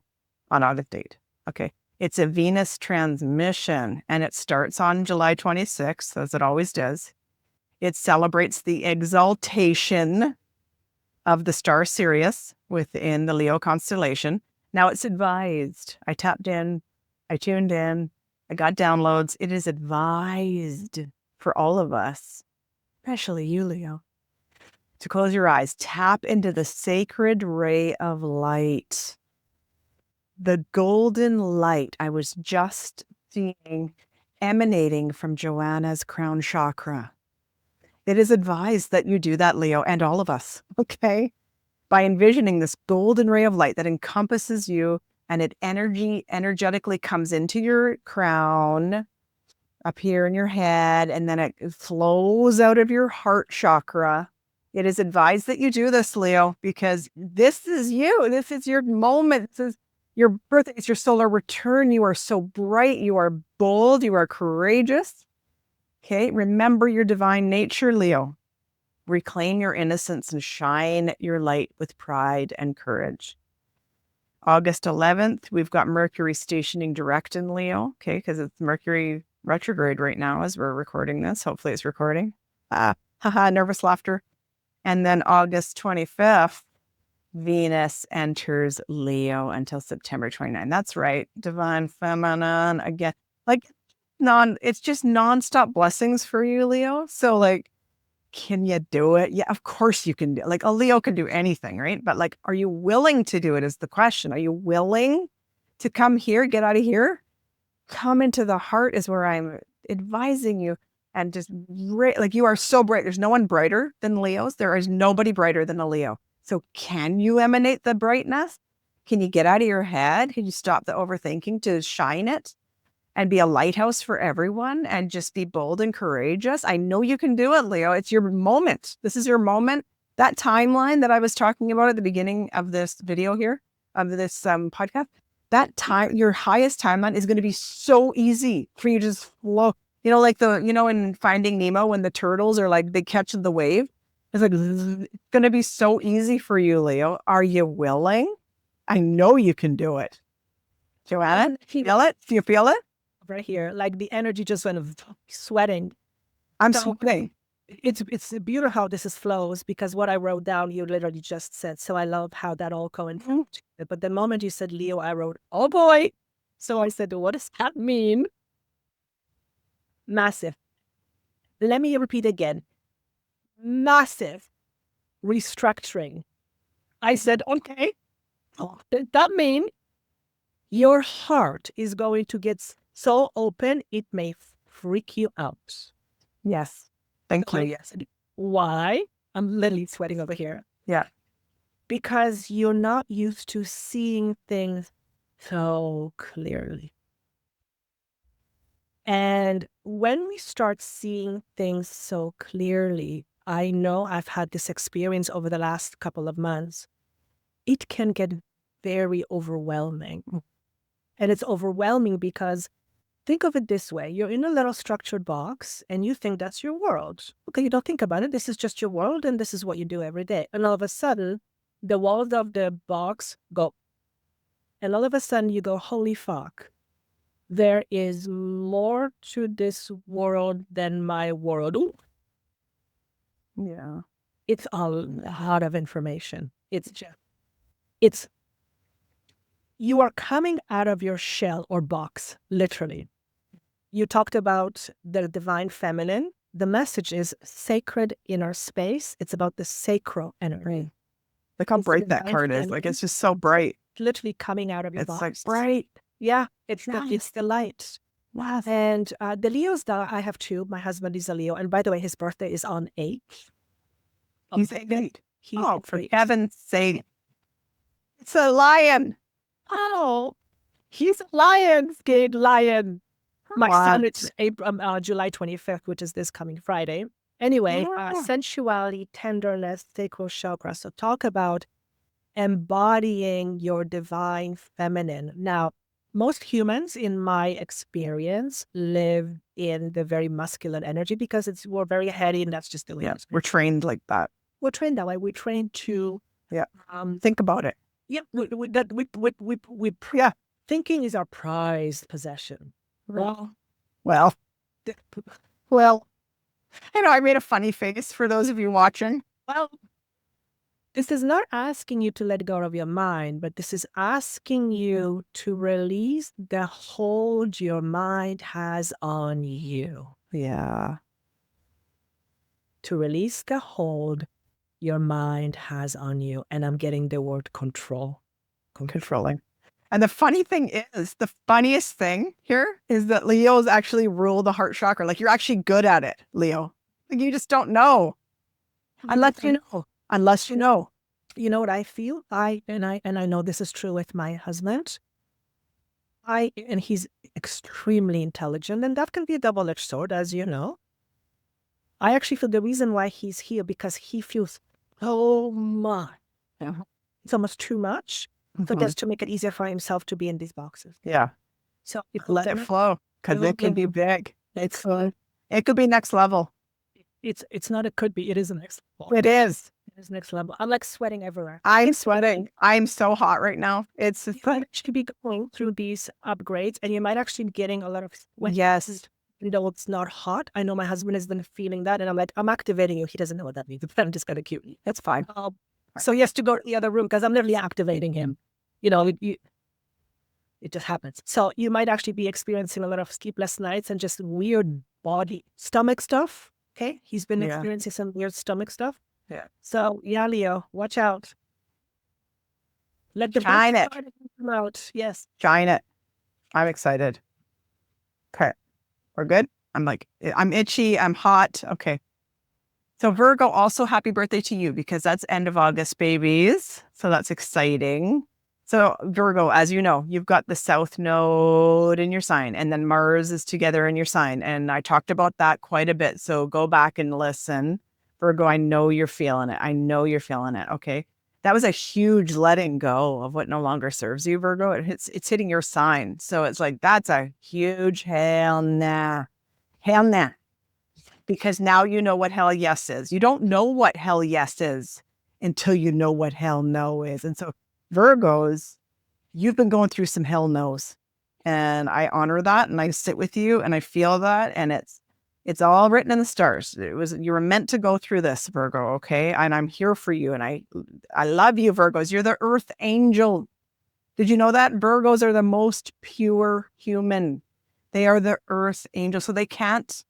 on August date. Okay. It's a Venus transmission and it starts on July 26th, as it always does. It celebrates the exaltation of the star Sirius within the Leo constellation. Now it's advised. I tapped in, I tuned in, I got downloads. It is advised for all of us, especially you, Leo, to close your eyes, tap into the sacred ray of light. The golden light I was just seeing emanating from Joanna's crown chakra. It is advised that you do that, Leo, and all of us, okay? By envisioning this golden ray of light that encompasses you and it energetically comes into your crown, up here in your head, and then it flows out of your heart chakra. It is advised that you do this, Leo, because this is you. This is your moment. This is your birthday. It's your solar return. You are so bright. You are bold. You are courageous. Okay, remember your divine nature, Leo. Reclaim your innocence and shine your light with pride and courage. August 11th, we've got Mercury stationing direct in Leo, okay, because it's Mercury retrograde right now as we're recording this. Hopefully it's recording. Nervous laughter. And then August 25th, Venus enters Leo until September 29th. That's right. Divine feminine again. Like it's just nonstop blessings for you, Leo. So like, can you do it? Yeah, of course you can do it. Like a Leo can do anything, right? But like, are you willing to do it is the question. Are you willing to come here, get out of here? Come into the heart is where I'm advising you. And just like you are so bright. There's no one brighter than Leos. There is nobody brighter than a Leo. So can you emanate the brightness? Can you get out of your head? Can you stop the overthinking to shine it and be a lighthouse for everyone and just be bold and courageous? I know you can do it, Leo. It's your moment. This is your moment. That timeline that I was talking about at the beginning of this video here, of this podcast, that time, your highest timeline is going to be so easy for you to just flow. You know, like in Finding Nemo, when the turtles are like, they catch the wave. It's like, it's going to be so easy for you, Leo. Are you willing? I know you can do it. Joanna, feel it? Do you feel it? Right here, like the energy just went sweating. I'm sweating. It's beautiful how this flows, because what I wrote down, you literally just said. So I love how that all coincides. But the moment you said Leo, I wrote, oh boy. So I said, what does that mean? Massive. Let me repeat again. Massive restructuring. I said, okay. Does that mean your heart is going to get so open it may freak you out? Yes. Thank you. Yes. Why? I'm literally sweating over here. Yeah. because you're not used to seeing things so clearly. And when we start seeing things so clearly, I know I've had this experience over the last couple of months, it can get very overwhelming. And it's overwhelming because think of it this way. You're in a little structured box and you think that's your world. Okay, you don't think about it. This is just your world and this is what you do every day. And all of a sudden, the walls of the box go. And all of a sudden you go, holy fuck. There is more to this world than my world. Ooh. Yeah. It's a lot of information. It's you are coming out of your shell or box, literally. You talked about the divine feminine. The message is sacred inner space. It's about the sacral energy. Right. Look how It's bright that divine card is. feminine. Like, it's just so bright. Literally coming out of your It's box. like bright. Yeah, it's Nice. the light. Wow. And the Leos that I have two. My husband is a Leo. And by the way, his birthday is on 8th. He's 8. He's Oh, for 8. heaven's sake. It's a lion. Oh, he's a Lionsgate lion. My son, What? it's July 25th, which is this coming Friday. Anyway, Yeah. sensuality, tenderness, sacral chakra. So talk about embodying your divine feminine. Now, most humans, in my experience, live in the very masculine energy because we're very heady and that's just the way Yeah, it is. we're trained like that. We're trained that way. We're trained to Think about it. yeah, Yeah. thinking is our prized possession. Well, th- I made a funny face for those of you watching. Well, this is not asking you to let go of your mind, but this is asking you to release the hold your mind has on you. Yeah. To release the hold your mind has on you. And I'm getting the word control. Controlling. And the funny thing is, the funniest thing here is that Leos actually rule the heart chakra. Like, you're actually good at it, Leo. Like, you just don't know. Unless you know. Unless you know. You know what I feel? I know this is true with my husband. And he's extremely intelligent, and that can be a double-edged sword, as you know. I actually feel the reason why he's here because he feels so much. Yeah. It's almost too much. So just to make it easier for himself to be in these boxes. Yeah. So Let it flow because it can be big. It's fun. It could be next level. It's not. It could be. It is the next level. It is. It is next level. I'm like sweating everywhere. I'm sweating. I'm so hot right now. It's You might actually be going through these upgrades, and you might actually be getting a lot of sweat. yes. You know, it's not hot. I know my husband has been feeling that, and I'm like, I'm activating you. He doesn't know what that means, but I'm just kind of cute. It's fine. So he has to go to the other room because I'm literally activating him. You know, it just happens. So you might actually be experiencing a lot of sleepless nights and just weird stomach stuff. Okay, he's been experiencing some weird stomach stuff. Yeah. So yeah, Leo, watch out. Let the Shine it. come out. Yes. Shine it. I'm excited. Okay. We're good? I'm itchy. I'm hot. Okay. So Virgo, also happy birthday to you because that's end of August, babies. So that's exciting. So Virgo, as you know, you've got the South Node in your sign, and then Mars is together in your sign. And I talked about that quite a bit. So go back and listen. Virgo, I know you're feeling it. I know you're feeling it. Okay. That was a huge letting go of what no longer serves you, Virgo. It's hitting your sign. So it's like, that's a huge hell nah. Hell nah. Because now you know what hell yes is. You don't know what hell yes is until you know what hell no is. And so Virgos, you've been going through some hell no's. And I honor that and I sit with you and I feel that. And it's all written in the stars. You were meant to go through this, Virgo, okay? And I'm here for you. And I love you, Virgos. You're the earth angel. Did you know that? Virgos are the most pure human. They are the earth angel. So they can't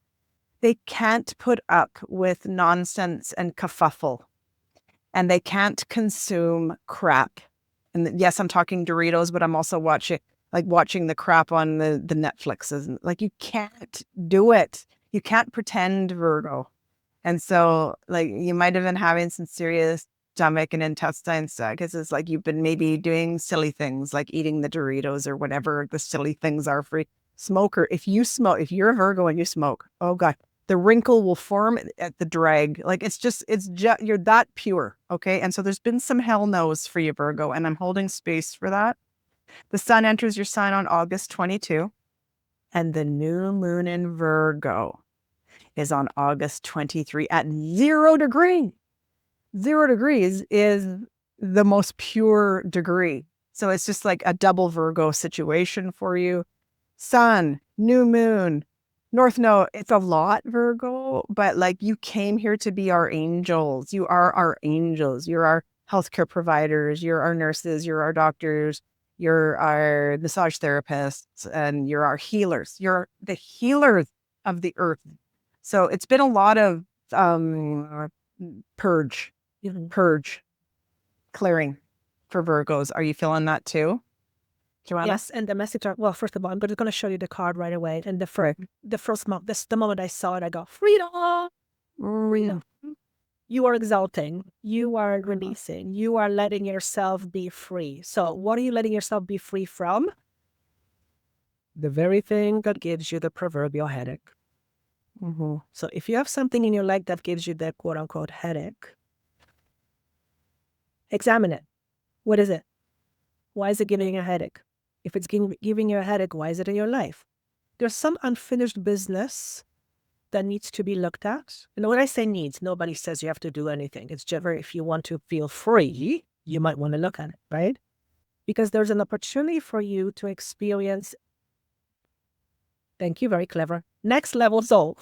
put up with nonsense and kerfuffle. And they can't consume crap. And yes, I'm talking Doritos, but I'm also watching the crap on the Netflixes. Like, you can't do it. You can't pretend, Virgo. And so, like, you might have been having some serious stomach and intestines, because it's like you've been maybe doing silly things like eating the Doritos or whatever the silly things are for smoker. If you smoke, if you're a Virgo and you smoke, oh God, the wrinkle will form at the drag. Like it's just, you're that pure. Okay. And so there's been some hell no's for you, Virgo, and I'm holding space for that. The sun enters your sign on August 22, and the new moon in Virgo is on August 23 at 0 degrees. 0 degrees is the most pure degree. So it's just like a double Virgo situation for you. Sun, new moon, North Node. It's a lot, Virgo, but like you came here to be our angels. You are our angels. You're our healthcare providers. You're our nurses. You're our doctors. You're our massage therapists, and you're our healers. You're the healers of the earth. So it's been a lot of purge, clearing for Virgos. Are you feeling that too, Joanna? Yes, and the message. Well, first of all, I'm just going to show you the card right away. And the first month, the moment I saw it, I go, freedom. Freedom. You are exalting. You are releasing. You are letting yourself be free. So what are you letting yourself be free from? The very thing that gives you the proverbial headache. So if you have something in your leg that gives you the quote unquote headache, examine it. What is it? Why is it giving you a headache? If it's giving you a headache, why is it in your life? There's some unfinished business that needs to be looked at. And when I say needs, nobody says you have to do anything. It's just if you want to feel free, you might want to look at it, right? Because there's an opportunity for you to experience, thank you, very clever, next level soul.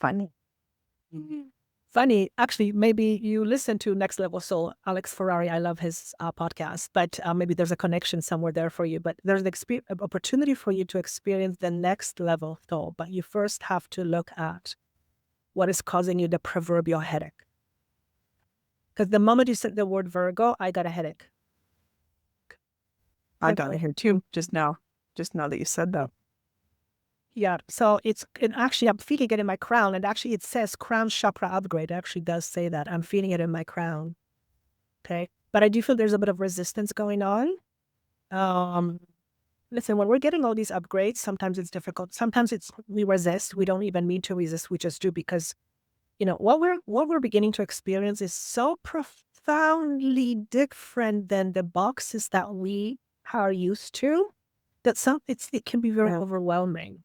Funny. Funny, actually, maybe you listen to Next Level Soul, Alex Ferrari. I love his podcast, but maybe there's a connection somewhere there for you. But there's an opportunity for you to experience the next level soul. But you first have to look at what is causing you the proverbial headache. Because the moment you said the word Virgo, I got a headache. I got it here too, just now that you said that. Yeah, so actually, I'm feeling it in my crown, and actually it says crown chakra upgrade. It actually does say that. I'm feeling it in my crown. Okay, but I do feel there's a bit of resistance going on. Listen, when we're getting all these upgrades, sometimes it's difficult. Sometimes we resist. We don't even mean to resist. We just do because, what we're beginning to experience is so profoundly different than the boxes that we are used to that it can be very overwhelming.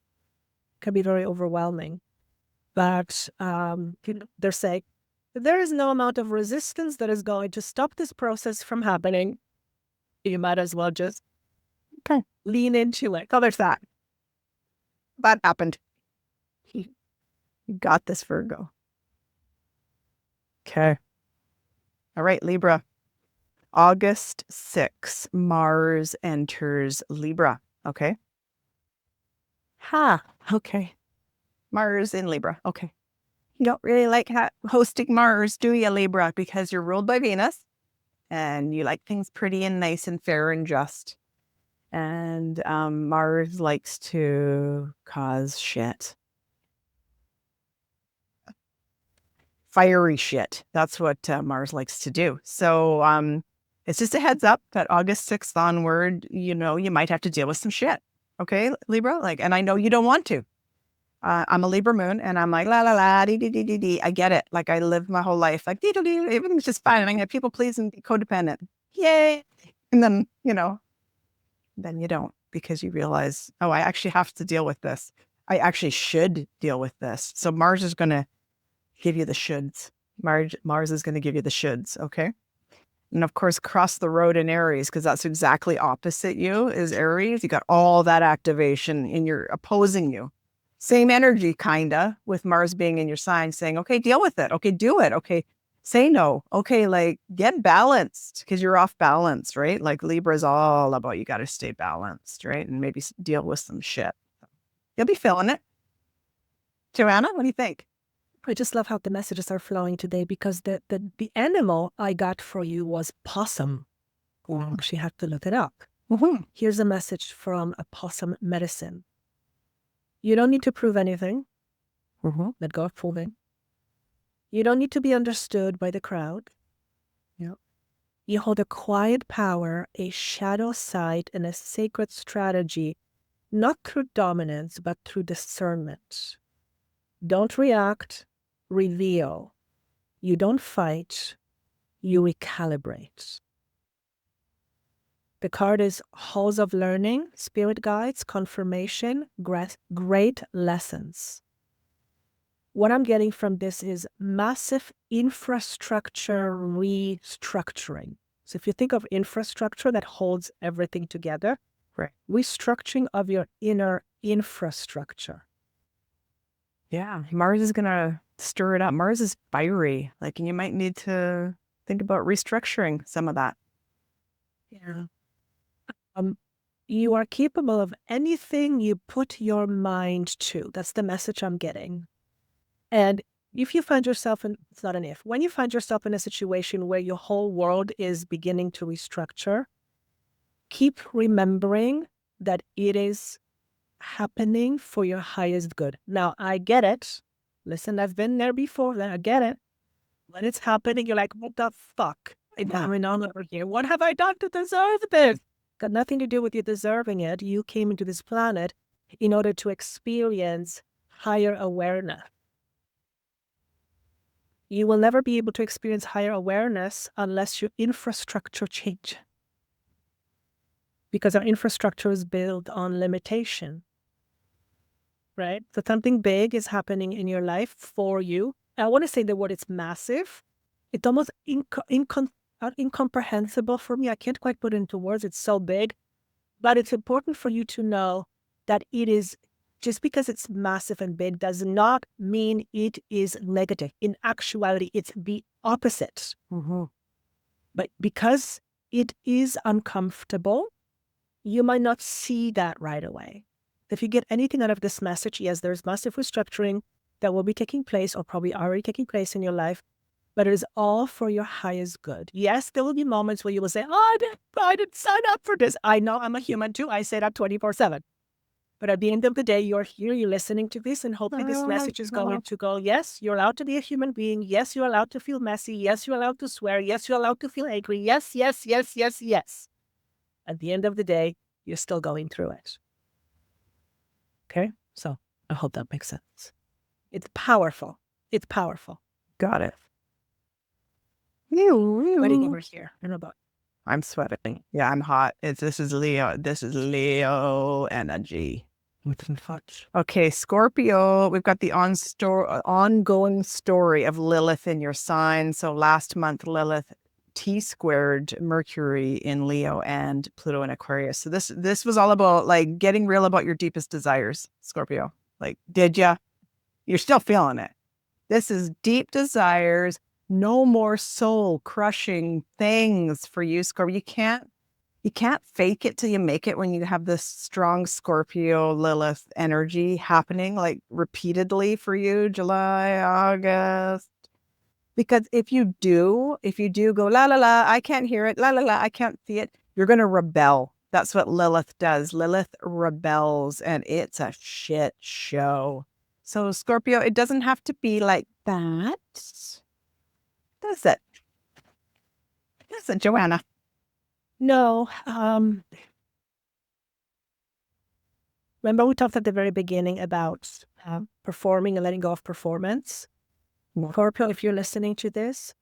Can be very overwhelming, but they're saying there is no amount of resistance that is going to stop this process from happening. You might as well just lean into it. Oh, there's that. That happened. You got this, Virgo. Okay. All right, Libra. August 6, Mars enters Libra. Okay. Okay. Mars in Libra. Okay. You don't really like hosting Mars, do you, Libra? Because you're ruled by Venus and you like things pretty and nice and fair and just. And Mars likes to cause shit. Fiery shit. That's what Mars likes to do. So it's just a heads up that August 6th onward, you might have to deal with some shit. Okay, Libra? And I know you don't want to. I'm a Libra moon, and I'm like, la, la, la, dee, dee, dee, dee, dee. I get it. I live my whole life like, dee, dee, dee, everything's just fine. And I'm going to people please and be codependent. Yay. And then, then you don't, because you realize, oh, I actually have to deal with this. I actually should deal with this. So Mars is going to give you the shoulds. Mars is going to give you the shoulds, okay? And of course, cross the road in Aries, because that's exactly opposite you is Aries. You got all that activation in your opposing you. Same energy, kinda, with Mars being in your sign saying, okay, deal with it. Okay, do it. Okay, say no. Okay, get balanced, because you're off balance, right? Libra is all about you got to stay balanced, right? And maybe deal with some shit. You'll be feeling it. Joanna, what do you think? I just love how the messages are flowing today, because the animal I got for you was possum. I actually have to look it up. Here's a message from a possum medicine. You don't need to prove anything. Let go of proving. You don't need to be understood by the crowd. Yep. You hold a quiet power, a shadow side, and a sacred strategy, not through dominance, but through discernment. Don't react, reveal. You don't fight, you recalibrate. The card is halls of learning, spirit guides, confirmation, great lessons. What I'm getting from this is massive infrastructure restructuring. So if you think of infrastructure that holds everything together, Right. restructuring of your inner infrastructure. Yeah. Mars is going to stir it up. Mars is fiery. Like, and you might need to think about restructuring some of that. Yeah. You are capable of anything you put your mind to. That's the message I'm getting. And if you find yourself in, it's not an if, when you find yourself in a situation where your whole world is beginning to restructure, keep remembering that it is happening for your highest good. Now, I get it. Listen, I've been there before. I get it. When it's happening, you're like, what the fuck? I'm over here. What have I done to deserve this? Got nothing to do with you deserving it. You came into this planet in order to experience higher awareness. You will never be able to experience higher awareness unless your infrastructure change. Because our infrastructure is built on limitation, right? So something big is happening in your life for you. I want to say the word it's massive. It's almost incomprehensible for me. I can't quite put it into words. It's so big. But it's important for you to know that it is, just because it's massive and big does not mean it is negative. In actuality, it's the opposite. Mm-hmm. But because it is uncomfortable, you might not see that right away. If you get anything out of this message, yes, there's massive restructuring that will be taking place or probably already taking place in your life, but it is all for your highest good. Yes, there will be moments where you will say, oh, I didn't sign up for this. I know, I'm a human too. I say that 24/7. But at the end of the day, you're here, you're listening to this, and hopefully this message is going to go, yes, you're allowed to be a human being. Yes, you're allowed to feel messy. Yes, you're allowed to swear. Yes, you're allowed to feel angry. Yes, yes, yes, yes, yes. At the end of the day, you're still going through it. Okay? So I hope that makes sense. It's powerful. It's powerful. Got it. Sweating over here. I don't know about. I'm sweating. Yeah, I'm hot. This is Leo. This is Leo energy. Okay, Scorpio. We've got the ongoing story of Lilith in your sign. So last month, Lilith T-squared Mercury in Leo and Pluto in Aquarius. So this was all about like getting real about your deepest desires, Scorpio. Like, did ya? You're still feeling it. This is deep desires. No more soul crushing things for you, Scorpio. You can't fake it till you make it when you have this strong Scorpio Lilith energy happening like repeatedly for you, July, August. Because if you do go, la, la, la, I can't hear it, la, la, la, I can't see it, you're going to rebel. That's what Lilith does. Lilith rebels, and it's a shit show. So Scorpio, it doesn't have to be like that. Does it? Does it, Joanna? No. Remember we talked at the very beginning about performing and letting go of performance? Scorpio, if you're listening to this,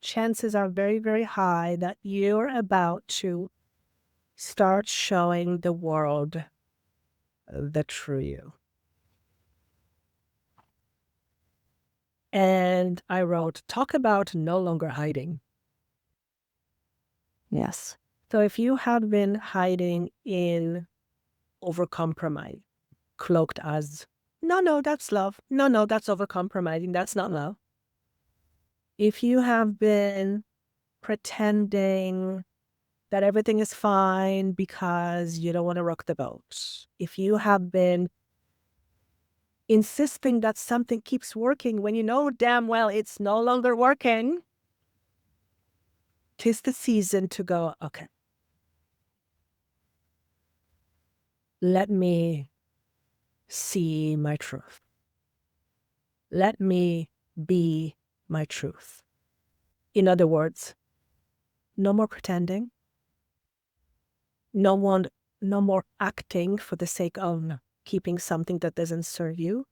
chances are very, very high that you're about to start showing the world the true you. And I wrote, talk about no longer hiding. Yes. So if you have been hiding in overcompromise, cloaked as, no, that's love. No, that's overcompromising. That's not love. If you have been pretending that everything is fine because you don't want to rock the boat, if you have been insisting that something keeps working when you know damn well it's no longer working, 'tis the season to go, okay, let me see my truth. Let me be my truth. In other words, no more pretending. No more acting for the sake of keeping something that doesn't serve you.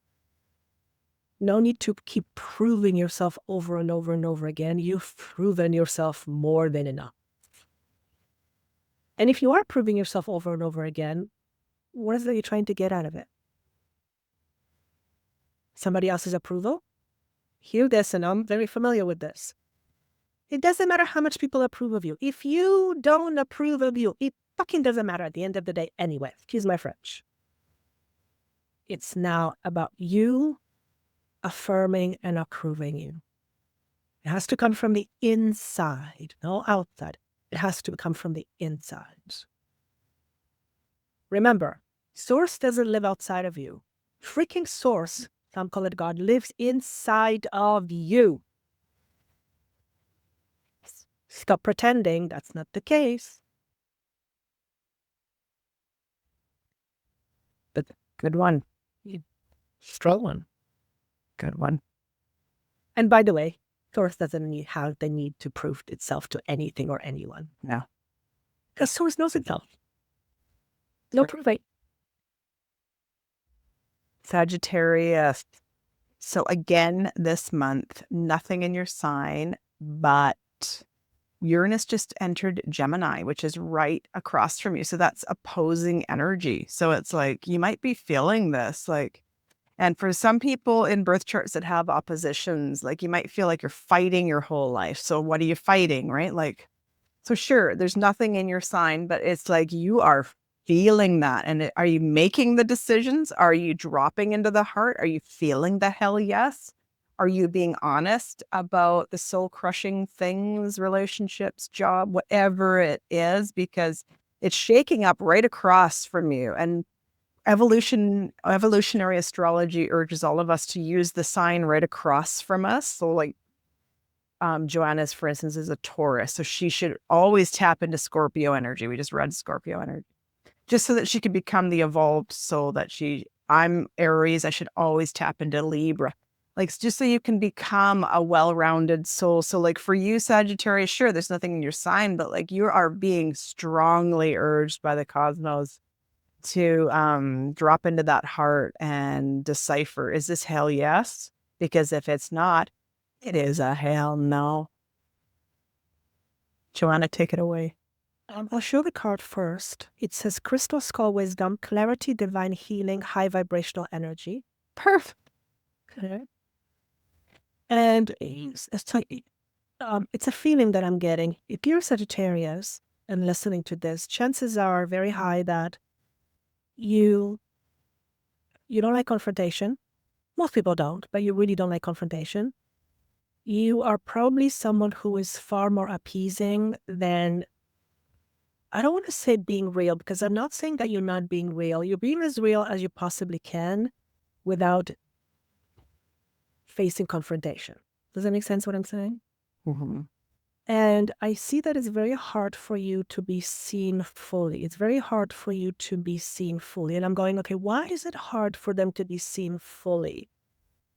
No need to keep proving yourself over and over and over again. You've proven yourself more than enough. And if you are proving yourself over and over again, what is it you're trying to get out of it? Somebody else's approval? Hear this, and I'm very familiar with this. It doesn't matter how much people approve of you. If you don't approve of you, it fucking doesn't matter at the end of the day anyway. Excuse my French. It's now about you affirming and approving you. It has to come from the inside, no outside. It has to come from the inside. Remember, Source doesn't live outside of you. Freaking Source, some call it God, lives inside of you. Stop pretending that's not the case. But good one. Strong one. Good one. And by the way, Source doesn't have the need to prove itself to anything or anyone. No. Because Source knows itself. No proving. Sagittarius. So again, this month, nothing in your sign, but Uranus just entered Gemini, which is right across from you. So that's opposing energy. So it's like, you might be feeling this, like, and for some people in birth charts that have oppositions, like you might feel like you're fighting your whole life. So what are you fighting, right? Like, so sure, there's nothing in your sign, but it's like you are feeling that. And are you making the decisions? Are you dropping into the heart? Are you feeling the hell yes? Are you being honest about the soul crushing things, relationships, job, whatever it is? Because it's shaking up right across from you. And evolutionary astrology urges all of us to use the sign right across from us. So like Joanna's, for instance, is a Taurus. So she should always tap into Scorpio energy. We just read Scorpio energy. Just so that she could become the evolved soul that I'm Aries. I should always tap into Libra. Like, just so you can become a well-rounded soul. So like for you, Sagittarius, sure, there's nothing in your sign, but like you are being strongly urged by the cosmos to drop into that heart and decipher, is this hell yes? Because if it's not, it is a hell no. Joanna, take it away. I'll show the card first. It says Crystal Skull Wisdom, Clarity, Divine Healing, High Vibrational Energy. Perfect. Okay. And it's a feeling that I'm getting. If you're Sagittarius and listening to this, chances are very high that you don't like confrontation. Most people don't, but you really don't like confrontation. You are probably someone who is far more appeasing than, I don't want to say being real, because I'm not saying that you're not being real. You're being as real as you possibly can without facing confrontation. Does that make sense what I'm saying? Mm-hmm. And I see that it's very hard for you to be seen fully. It's very hard for you to be seen fully. And I'm going, okay, why is it hard for them to be seen fully?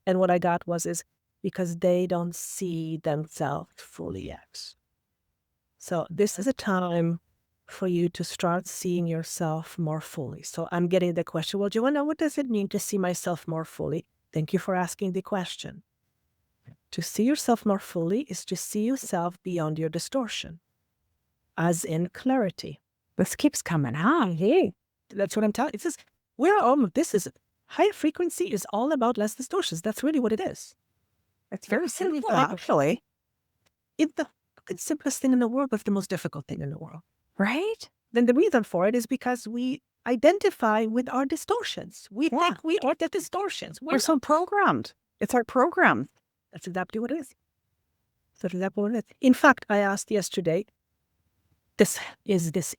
And what I got is because they don't see themselves fully yet. So this is a time for you to start seeing yourself more fully. So I'm getting the question, well, Joanna, what does it mean to see myself more fully? Thank you for asking the question. To see yourself more fully is to see yourself beyond your distortion, as in clarity. This keeps coming out. Hey, that's what I'm telling you. This is high frequency is all about less distortions. That's really what it is. It's very simple, actually. It's the simplest thing in the world, but the most difficult thing in the world. Right? Then the reason for it is because we identify with our distortions. We think we are the distortions. We're so programmed. It's our program. That's exactly what it is. That's exactly what it is. In fact, I asked yesterday, this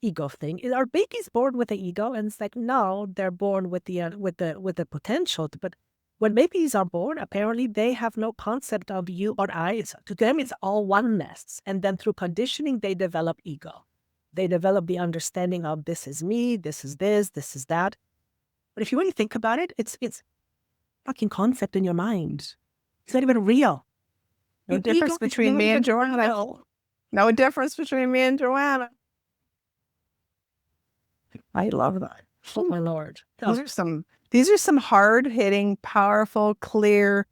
ego thing. Are babies born with the ego? And it's like, no, they're born with the potential. But when babies are born, apparently they have no concept of you or I. To them, it's all oneness. And then through conditioning, they develop ego. They develop the understanding of this is me, this is that. But if you really think about it, it's fucking concept in your mind. It's not even real. No difference between me and Joanna. No difference between me and Joanna. I love that. Oh my Lord. These are some hard-hitting, powerful, clear,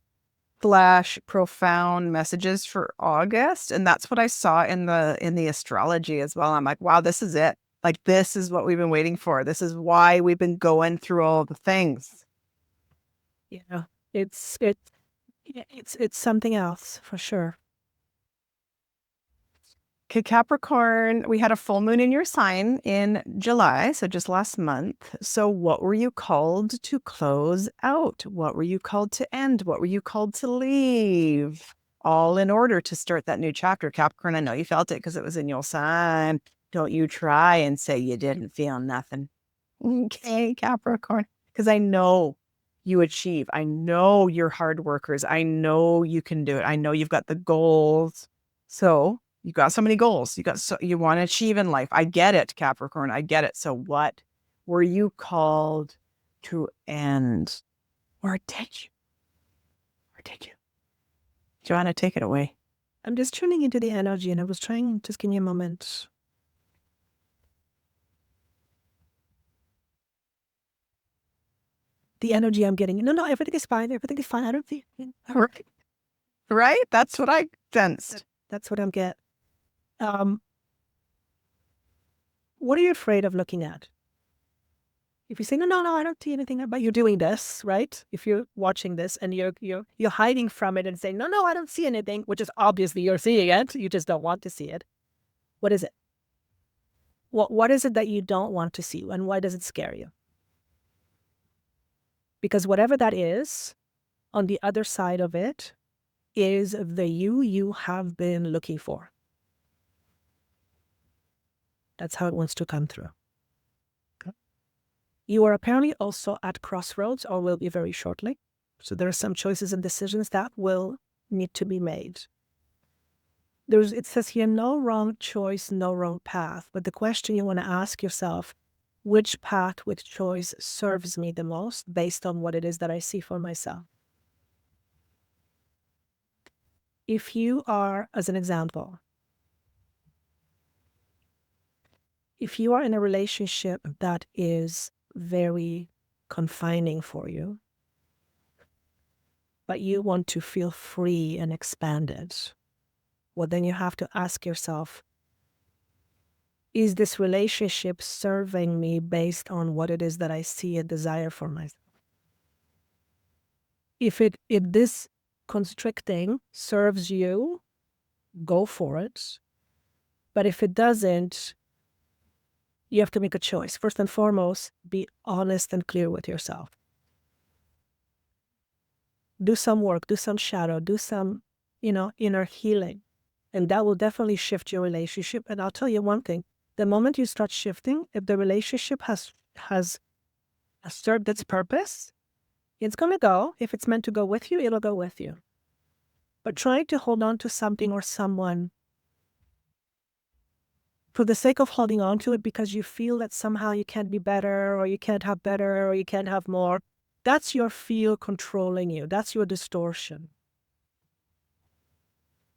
profound messages for August. And that's what I saw in the astrology as well. I'm like, wow, this is it. Like, this is what we've been waiting for. This is why we've been going through all the things. Yeah, it's something else for sure. Okay, Capricorn, we had a full moon in your sign in July, so just last month. So what were you called to close out? What were you called to end? What were you called to leave? All in order to start that new chapter. Capricorn, I know you felt it because it was in your sign. Don't you try and say you didn't feel nothing. Okay, Capricorn, because I know you achieve. I know you're hard workers. I know you can do it. I know you've got the goals. So you got so many goals. You want to achieve in life. I get it, Capricorn. I get it. So what were you called to end? Or did you? Joanna, take it away. I'm just tuning into the energy and I was trying, just give me a moment. The energy I'm getting. No, everything is fine. Everything is fine. I don't think. Right? That's what I sensed. That's what I'm getting. What are you afraid of looking at? If you say, no, I don't see anything, but you're doing this, right? If you're watching this and you're hiding from it and saying, no, I don't see anything, which is obviously you're seeing it. You just don't want to see it. What is it? What is it that you don't want to see, and why does it scare you? Because whatever that is, on the other side of it is the you have been looking for. That's how it wants to come through. Okay. You are apparently also at crossroads, or will be very shortly. So there are some choices and decisions that will need to be made. It says here, no wrong choice, no wrong path. But the question you want to ask yourself, which path, which choice serves me the most based on what it is that I see for myself? If you are, as an example, if you are in a relationship that is very confining for you, but you want to feel free and expanded, well, then you have to ask yourself, is this relationship serving me based on what it is that I see and desire for myself? If this constricting serves you, go for it. But if it doesn't, you have to make a choice. First and foremost, be honest and clear with yourself. Do some work, do some shadow, do some, inner healing. And that will definitely shift your relationship. And I'll tell you one thing, the moment you start shifting, if the relationship has served its purpose, it's going to go. If it's meant to go with you, it'll go with you. But trying to hold on to something or someone for the sake of holding on to it because you feel that somehow you can't be better, or you can't have better, or you can't have more, that's your feel controlling you. That's your distortion.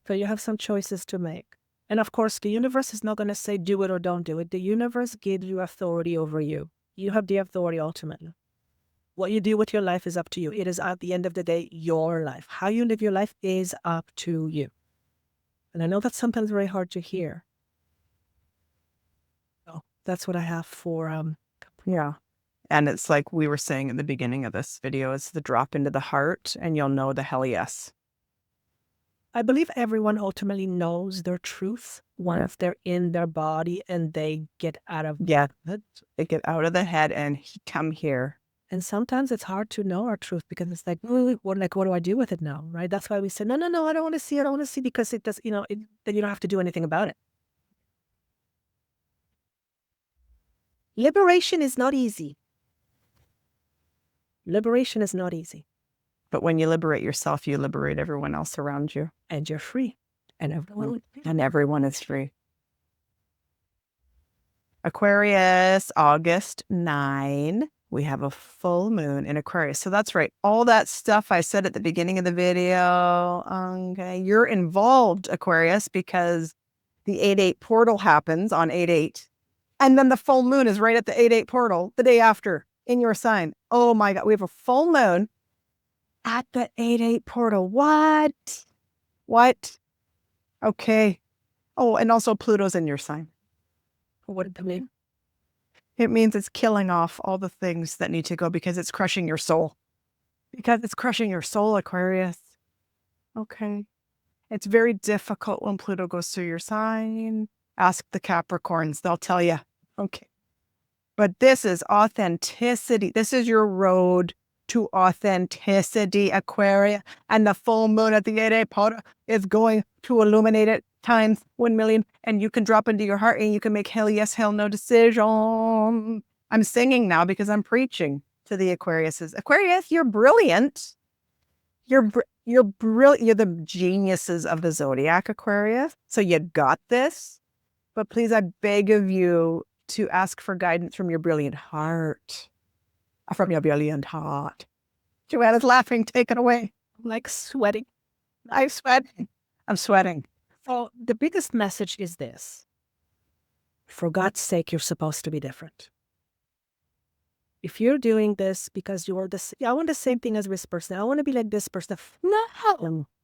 So you have some choices to make. And of course, the universe is not going to say do it or don't do it. The universe gives you authority over you. You have the authority ultimately. What you do with your life is up to you. It is, at the end of the day, your life. How you live your life is up to you. And I know that's sometimes very hard to hear. So that's what I have for... Yeah. And it's like we were saying at the beginning of this video, it's the drop into the heart and you'll know the hell yes. I believe everyone ultimately knows their truth once they're in their body and they get out of it. They get out of the head and come here. And sometimes it's hard to know our truth because it's like, what do I do with it now, right? That's why we say, no, I don't want to see it. I don't want to see, because it does, then you don't have to do anything about it. Liberation is not easy. Liberation is not easy. But when you liberate yourself, you liberate everyone else around you. And you're free. And everyone is free. Aquarius, August 9. we have a full moon in Aquarius. So that's right. All that stuff I said at the beginning of the video, okay, you're involved, Aquarius, because the 8-8 portal happens on 8-8. And then the full moon is right at the 8-8 portal the day after in your sign. Oh my God, we have a full moon at the 8-8 portal. What? What? Okay. Oh, and also Pluto's in your sign. What did that mean? It means it's killing off all the things that need to go because it's crushing your soul. Because it's crushing your soul, Aquarius. Okay. It's very difficult when Pluto goes through your sign. Ask the Capricorns, they'll tell you. Okay. But this is authenticity. This is your road to authenticity, Aquarius. And the full moon at the 8-8 portal is going to illuminate it times 1,000,000. And you can drop into your heart and you can make hell yes, hell no decision. I'm singing now because I'm preaching to the Aquariuses. Aquarius, you're brilliant. You're brilliant. You're the geniuses of the Zodiac, Aquarius. So you got this. But please, I beg of you to ask for guidance from your brilliant heart. From your brilliant heart. Joanna's laughing. Take it away. I'm like sweating. I'm sweating. I'm sweating. So the biggest message is this. For God's sake, you're supposed to be different. If you're doing this because you're I want the same thing as this person. I want to be like this person.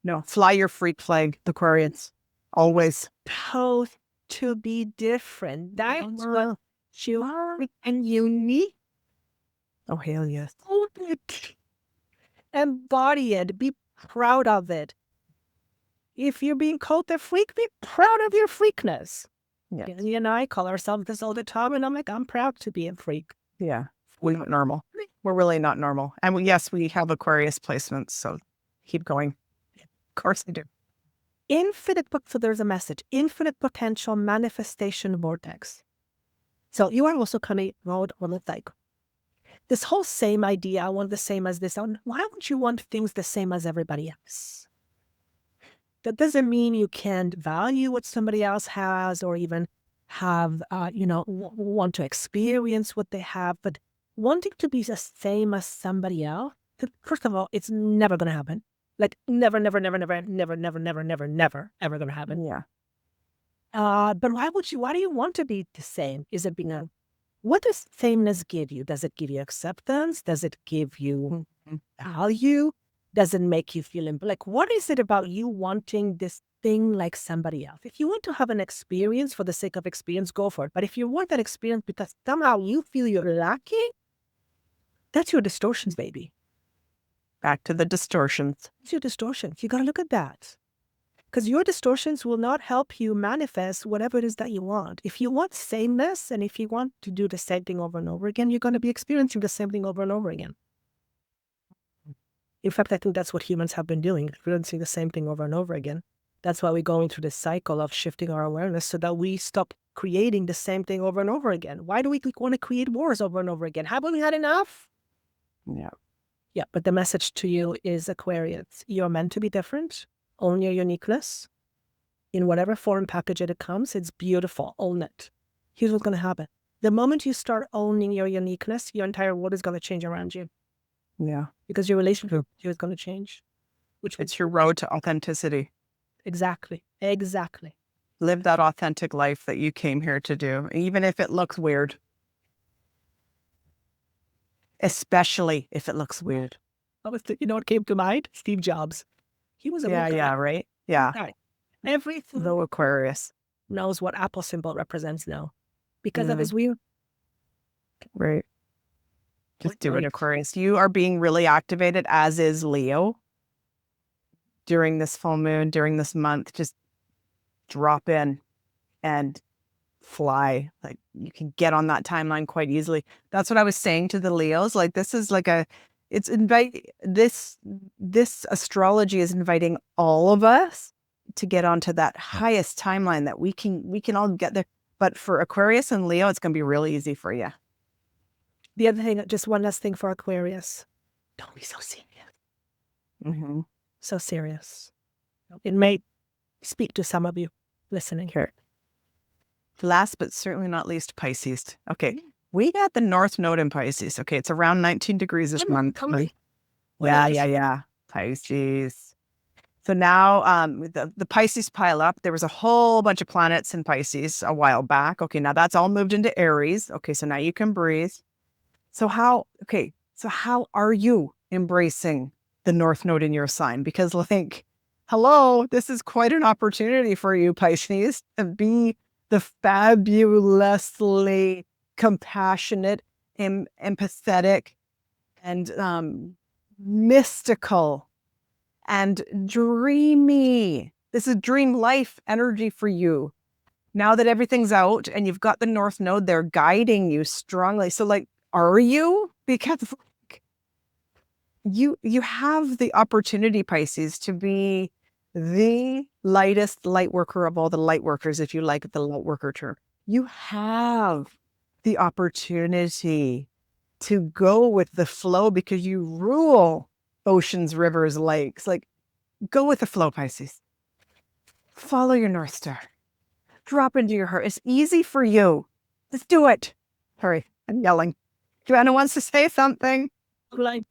No. Fly your freak flag, the Aquarians. Always. To be different. That's what you are and unique. Oh, hell yes. Embody it. Be proud of it. If you're being called a freak, be proud of your freakness. Yeah. You and I call ourselves this all the time, and I'm like, I'm proud to be a freak. Yeah. We're not normal. We're really not normal. And yes, we have Aquarius placements, so keep going. Of course I do. So there's a message. Infinite potential manifestation vortex. So you are also coming out on it like, this whole same idea, I want the same as this. Why would you want things the same as everybody else? That doesn't mean you can't value what somebody else has or even have, want to experience what they have. But wanting to be the same as somebody else, first of all, it's never going to happen. Like never, ever going to happen. Yeah. But why do you want to be the same? Is it what does sameness give you? Does it give you acceptance? Does it give you value? Does it make you feel like, what is it about you wanting this thing like somebody else? If you want to have an experience for the sake of experience, go for it. But if you want that experience because somehow you feel you're lacking, that's your distortions, baby. Back to the distortions. It's your distortions. You got to look at that. Because your distortions will not help you manifest whatever it is that you want. If you want sameness and if you want to do the same thing over and over again, you're going to be experiencing the same thing over and over again. In fact, I think that's what humans have been doing, experiencing the same thing over and over again. That's why we're going through this cycle of shifting our awareness so that we stop creating the same thing over and over again. Why do we want to create wars over and over again? Haven't we had enough? Yeah. Yeah, but the message to you is, Aquarius, you're meant to be different. Own your uniqueness. In whatever form package it comes, it's beautiful. Own it. Here's what's going to happen. The moment you start owning your uniqueness, your entire world is going to change around you. Yeah. Because your relationship is going to change. It's your road to authenticity. Exactly. Live that authentic life that you came here to do, even if it looks weird. Especially if it looks weird. What came to mind? Steve Jobs. He was a Yeah, right? Yeah. Guy. Everything The Aquarius. knows what Apple symbol represents now. Because of his weird. Right. Just do it, Aquarius. You are being really activated, as is Leo. During this full moon, during this month, just drop in and fly. Like, you can get on that timeline quite easily. That's what I was saying to the Leos. Like, this is like this astrology is inviting all of us to get onto that highest timeline that we can all get there. But for Aquarius and Leo, it's going to be really easy for you. The other thing, just one last thing for Aquarius. Don't be so serious. Mm-hmm. So serious. It may speak to some of you listening here. Last but certainly not least, Pisces. Okay. We got the North Node in Pisces. Okay, it's around 19 degrees this month. Yeah. Pisces. So now the Pisces pile up. There was a whole bunch of planets in Pisces a while back. Okay, now that's all moved into Aries. Okay, so now you can breathe. So how are you embracing the North Node in your sign? Because like, hello, this is quite an opportunity for you, Pisces, to be the fabulously compassionate, empathetic, and mystical and dreamy. This is dream life energy for you. Now that everything's out and you've got the North Node there guiding you strongly. So like, are you? Because like, you have the opportunity, Pisces, to be the lightest light worker of all the light workers, if you like the light worker term. You have the opportunity to go with the flow because you rule oceans, rivers, lakes. Like, go with the flow, Pisces. Follow your North Star. Drop into your heart. It's easy for you. Let's do it. Sorry, I'm yelling. Joanna wants to say something. Like,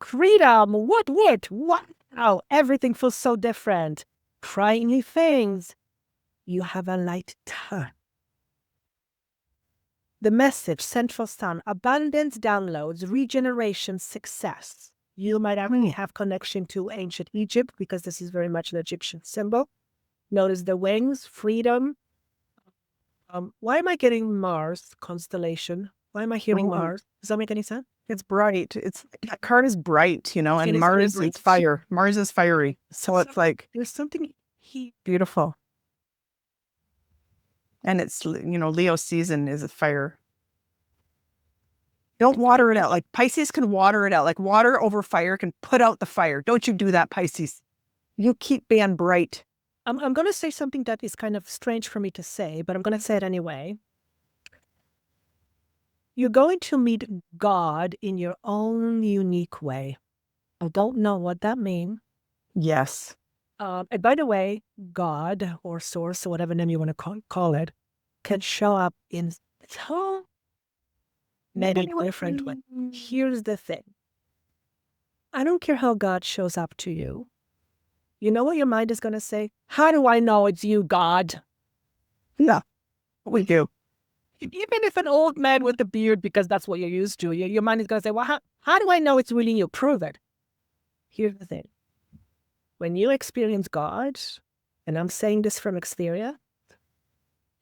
freedom, what? Wow, everything feels so different. Trying new things. You have a light turn. The message, Central Sun, abundance, downloads, regeneration, success. You might actually have connection to ancient Egypt because this is very much an Egyptian symbol. Notice the wings, freedom. Why am I getting Mars constellation? Why am I hearing Mars? Does that make any sense? It's bright. That card is bright, and Mars is fire. Mars is fiery. So it's like there's something beautiful. And it's, Leo season is a fire. Don't water it out. Like Pisces can water it out. Like water over fire can put out the fire. Don't you do that, Pisces. You keep being bright. I'm going to say something that is kind of strange for me to say, but I'm going to say it anyway. You're going to meet God in your own unique way. I don't know what that means. Yes. And by the way, God or source or whatever name you want to call it can show up in so many different ways. Here's the thing. I don't care how God shows up to you. You know what your mind is going to say? How do I know it's you, God? Yeah, we do. Even if an old man with a beard, because that's what you're used to, your mind is going to say, well, how do I know it's really you? Prove it. Here's the thing. When you experience God, and I'm saying this from experience,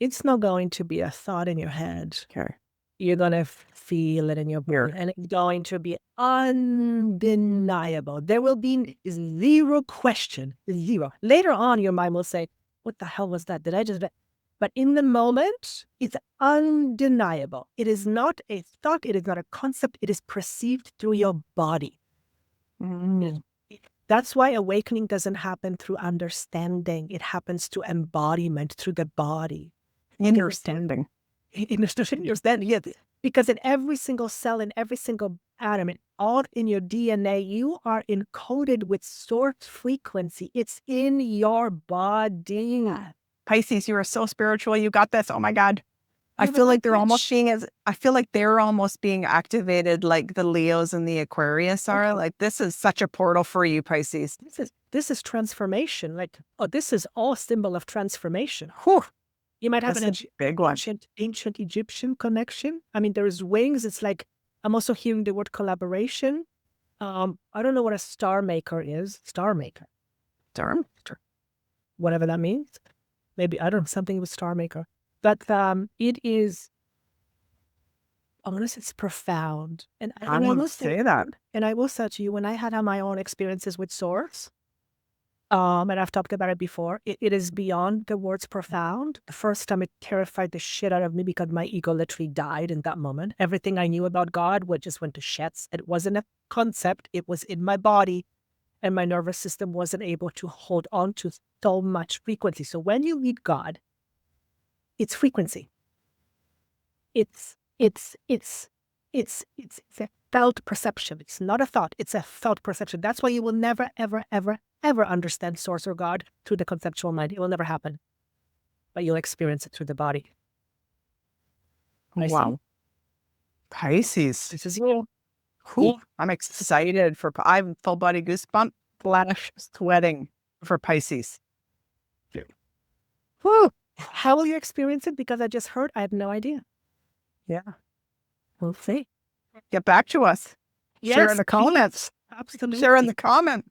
it's not going to be a thought in your head. Okay. You're going to feel it in your body, and it's going to be undeniable. There will be zero question, zero. Later on, your mind will say, what the hell was that? Did I just... But in the moment, it's undeniable. It is not a thought. It is not a concept. It is perceived through your body. Mm. That's why awakening doesn't happen through understanding. It happens through embodiment, through the body. Understanding. Understanding, yes. Because in every single cell, in every single atom, and all in your DNA, you are encoded with source frequency. It's in your body. Pisces, you are so spiritual. You got this. Oh my God. I feel like they're almost being activated like the Leos and the Aquarius are. Okay. Like this is such a portal for you, Pisces. This is transformation. Like, this is all symbol of transformation. Whew. You might have a big one. Ancient Egyptian connection. I mean, there's wings. It's like, I'm also hearing the word collaboration. I don't know what a star maker is. Star maker. Whatever that means. Maybe, I don't know, something with star maker. But it is, honestly, it's profound. And I will say that. And I will say to you, when I had my own experiences with source, and I've talked about it before, it is beyond the words profound. The first time it terrified the shit out of me because my ego literally died in that moment. Everything I knew about God just went to shits. It wasn't a concept. It was in my body. And my nervous system wasn't able to hold on to so much frequency. So when you meet God, it's frequency. It's a felt perception. It's not a thought. It's a felt perception. That's why you will never, ever, ever, ever understand source or God through the conceptual mind. It will never happen. But you'll experience it through the body. Wow. Pisces. This is you. Whew, I'm excited for, I'm full body goosebump, flash sweating for Pisces. Whew. How will you experience it? Because I just heard, I have no idea. Yeah. We'll see. Get back to us. Share in the comments. Absolutely. Share in the comment.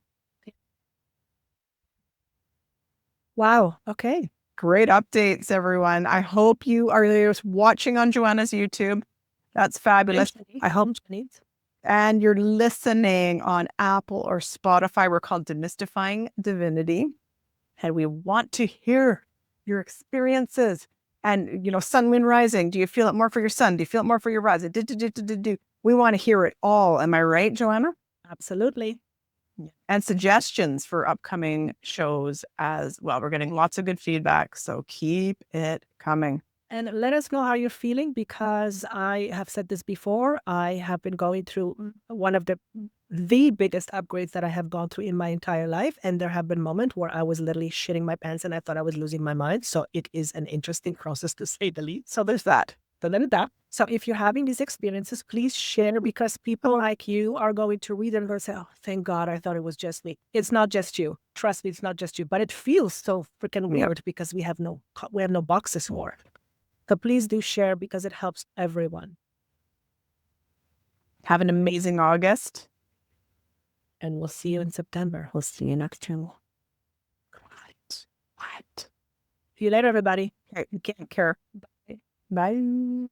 Wow. Okay. Great updates, everyone. I hope you are watching on Joanna's YouTube. That's fabulous. I hope. And you're listening on Apple or Spotify. We're called Demystifying Divinity. And we want to hear your experiences. And, sun, wind, rising. Do you feel it more for your sun? Do you feel it more for your rising? We want to hear it all. Am I right, Joanna? Absolutely. And suggestions for upcoming shows as well. We're getting lots of good feedback, so keep it coming. And let us know how you're feeling, because I have said this before. I have been going through one of the biggest upgrades that I have gone through in my entire life. And there have been moments where I was literally shitting my pants and I thought I was losing my mind. So it is an interesting process, to say the least. So there's that. So if you're having these experiences, please share, because people like you are going to read it and say, oh, thank God, I thought it was just me. It's not just you. Trust me, it's not just you. But it feels so freaking weird because we have no boxes for it. So please do share, because it helps everyone. Have an amazing August. And we'll see you in September. We'll see you next channel. What? See you later, everybody. Okay, take care. Bye. Bye.